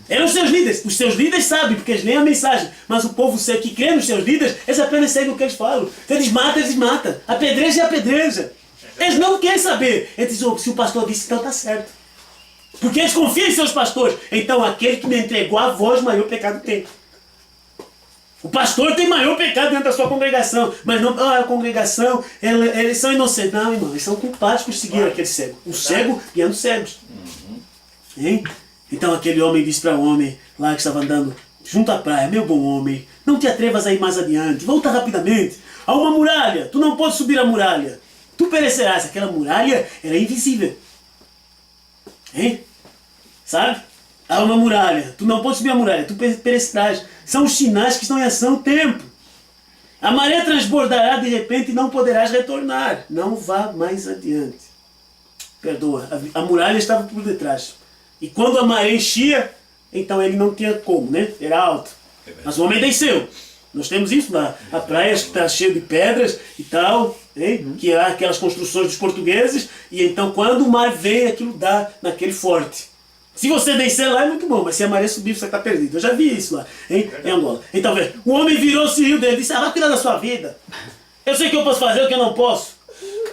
Eram os seus líderes. Os seus líderes sabem, porque eles leem a mensagem. Mas o povo que crê nos seus líderes, eles apenas seguem o que eles falam. Se eles matam. Apedreja é apedreja. Eles não querem saber. Eles dizem, se o pastor disse, então está certo. Porque eles confiam em seus pastores. Então aquele que me entregou a voz, maior pecado tem. O pastor tem maior pecado dentro da sua congregação. Mas não, a congregação, eles são inocentes. Não, irmão, eles são culpados por seguir aquele cego. O cego guiando cegos. Hein? Então aquele homem disse para o homem lá que estava andando junto à praia, meu bom homem, não te atrevas a ir mais adiante, volta rapidamente. Há uma muralha, tu não podes subir a muralha. Tu perecerás. Aquela muralha era invisível. Hein? Sabe? Há uma muralha, tu não podes subir a muralha, tu perecerás. São os sinais que estão em ação o tempo. A maré transbordará de repente e não poderás retornar. Não vá mais adiante. Perdoa, a muralha estava por detrás. E quando a maré enchia, então ele não tinha como, né? Era alto. Mas o homem desceu. Nós temos isso lá. A praia está cheia de pedras e tal, hein? Que há aquelas construções dos portugueses. E então quando o mar vem, aquilo dá naquele forte. Se você descer lá é muito bom, mas se a maré subir, você está perdido. Eu já vi isso lá, hein? Em Angola. Então, veja, o homem virou-se e riu dele. Disse, vai cuidar da sua vida. Eu sei que eu posso fazer o que eu não posso.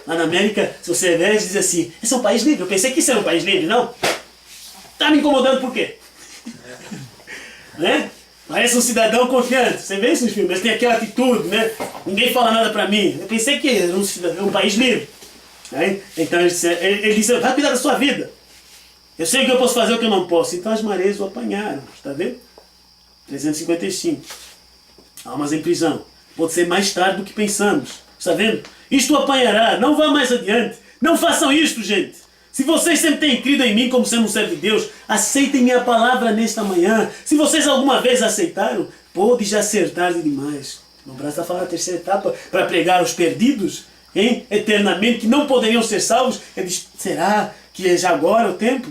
Lá na América, se você ver, diz assim, esse é um país livre. Eu pensei que isso era um país livre, não? Tá me incomodando por quê? Né? Parece um cidadão confiante. Você vê isso nos filmes, eles têm aquela atitude, né? Ninguém fala nada pra mim. Eu pensei que era um país livre. Aí, então ele disse, vai cuidar da sua vida. Eu sei que eu posso fazer o que eu não posso. Então as marés o apanharam, está vendo? 355. Almas em prisão. Pode ser mais tarde do que pensamos. Está vendo? Isto o apanhará, não vá mais adiante. Não façam isto, gente. Se vocês sempre têm crido em mim como sendo um servo de Deus, aceitem minha palavra nesta manhã. Se vocês alguma vez aceitaram, pode já ser tarde demais. O Brás está falando a terceira etapa para pregar aos perdidos, hein? Eternamente, que não poderiam ser salvos. Ele diz, será que é já agora o tempo.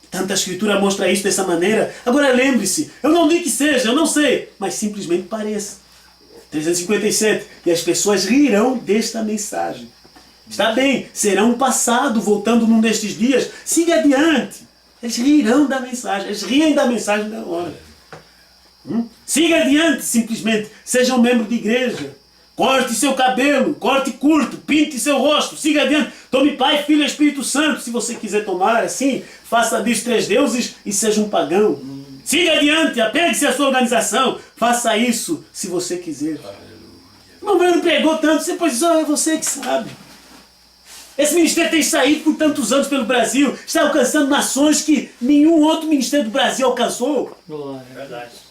Tanta escritura mostra isso dessa maneira. Agora lembre-se, eu não digo que seja, eu não sei, mas simplesmente pareça. 357. E as pessoas rirão desta mensagem. Está bem, será um passado voltando num destes dias. Siga adiante. Eles rirão da mensagem, eles riem da mensagem da hora. Siga adiante, simplesmente. Seja um membro de igreja. Corte seu cabelo, corte curto, pinte seu rosto, siga adiante. Tome Pai, Filho e Espírito Santo, se você quiser tomar assim. Faça disso 3 deuses e seja um pagão. Siga adiante, apegue-se à sua organização. Faça isso, se você quiser. Não, não pregou tanto, você pode dizer, é você que sabe. Esse ministério tem saído por tantos anos pelo Brasil, está alcançando nações que nenhum outro ministério do Brasil alcançou. Glória. Verdade.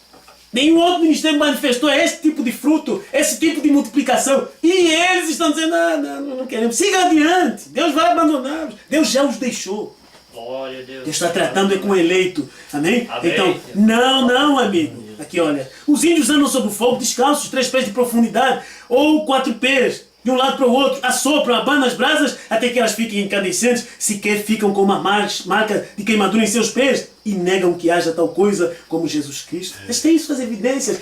Nenhum outro ministério manifestou esse tipo de fruto, esse tipo de multiplicação. E eles estão dizendo, não queremos. Siga adiante, Deus vai abandoná-los. Deus já os deixou. Glória a Deus. Deus está tratando com o eleito. Amém? Amém. Então, não, amigo. Aqui, olha. Os índios andam sob o fogo, descalços, 3 pés de profundidade, ou 4 pés, de um lado para o outro, assopram, abanam as brasas, até que elas fiquem incandescentes, sequer ficam com uma marca de queimadura em seus pés, e negam que haja tal coisa como Jesus Cristo. Eles têm suas evidências.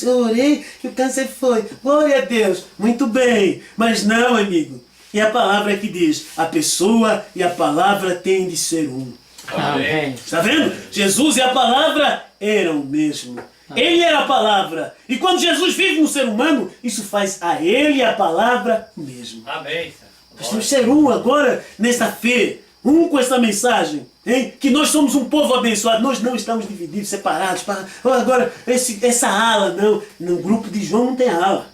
Eu orei que o câncer foi. Glória a Deus. Muito bem. Mas não, amigo. E a palavra que diz, a pessoa e a palavra têm de ser um. Amém. Está vendo? Jesus e a palavra eram o mesmo. Ele era a palavra. E quando Jesus vive no ser humano, isso faz a ele e a palavra o mesmo. Amém. Nós temos que ser um agora nesta fé. Um com essa mensagem. Hein? Que nós somos um povo abençoado. Nós não estamos divididos, separados. Agora, essa ala, não. No grupo de João não tem ala.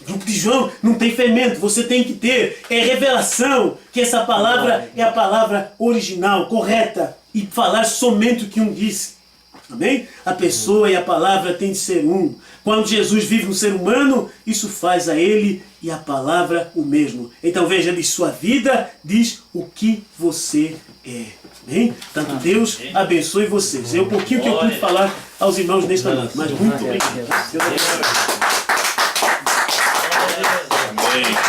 O grupo de João não tem fermento, você tem que ter. É revelação que essa palavra é a palavra original, correta. E falar somente o que um disse. Amém? A pessoa e a palavra têm de ser um. Quando Jesus vive no ser humano, isso faz a ele e a palavra o mesmo. Então veja, de sua vida, diz o que você é. Amém? Tanto Deus abençoe vocês. É um pouquinho que eu pude falar aos irmãos nesta noite. Mas muito obrigado. Deus abençoe. Amém.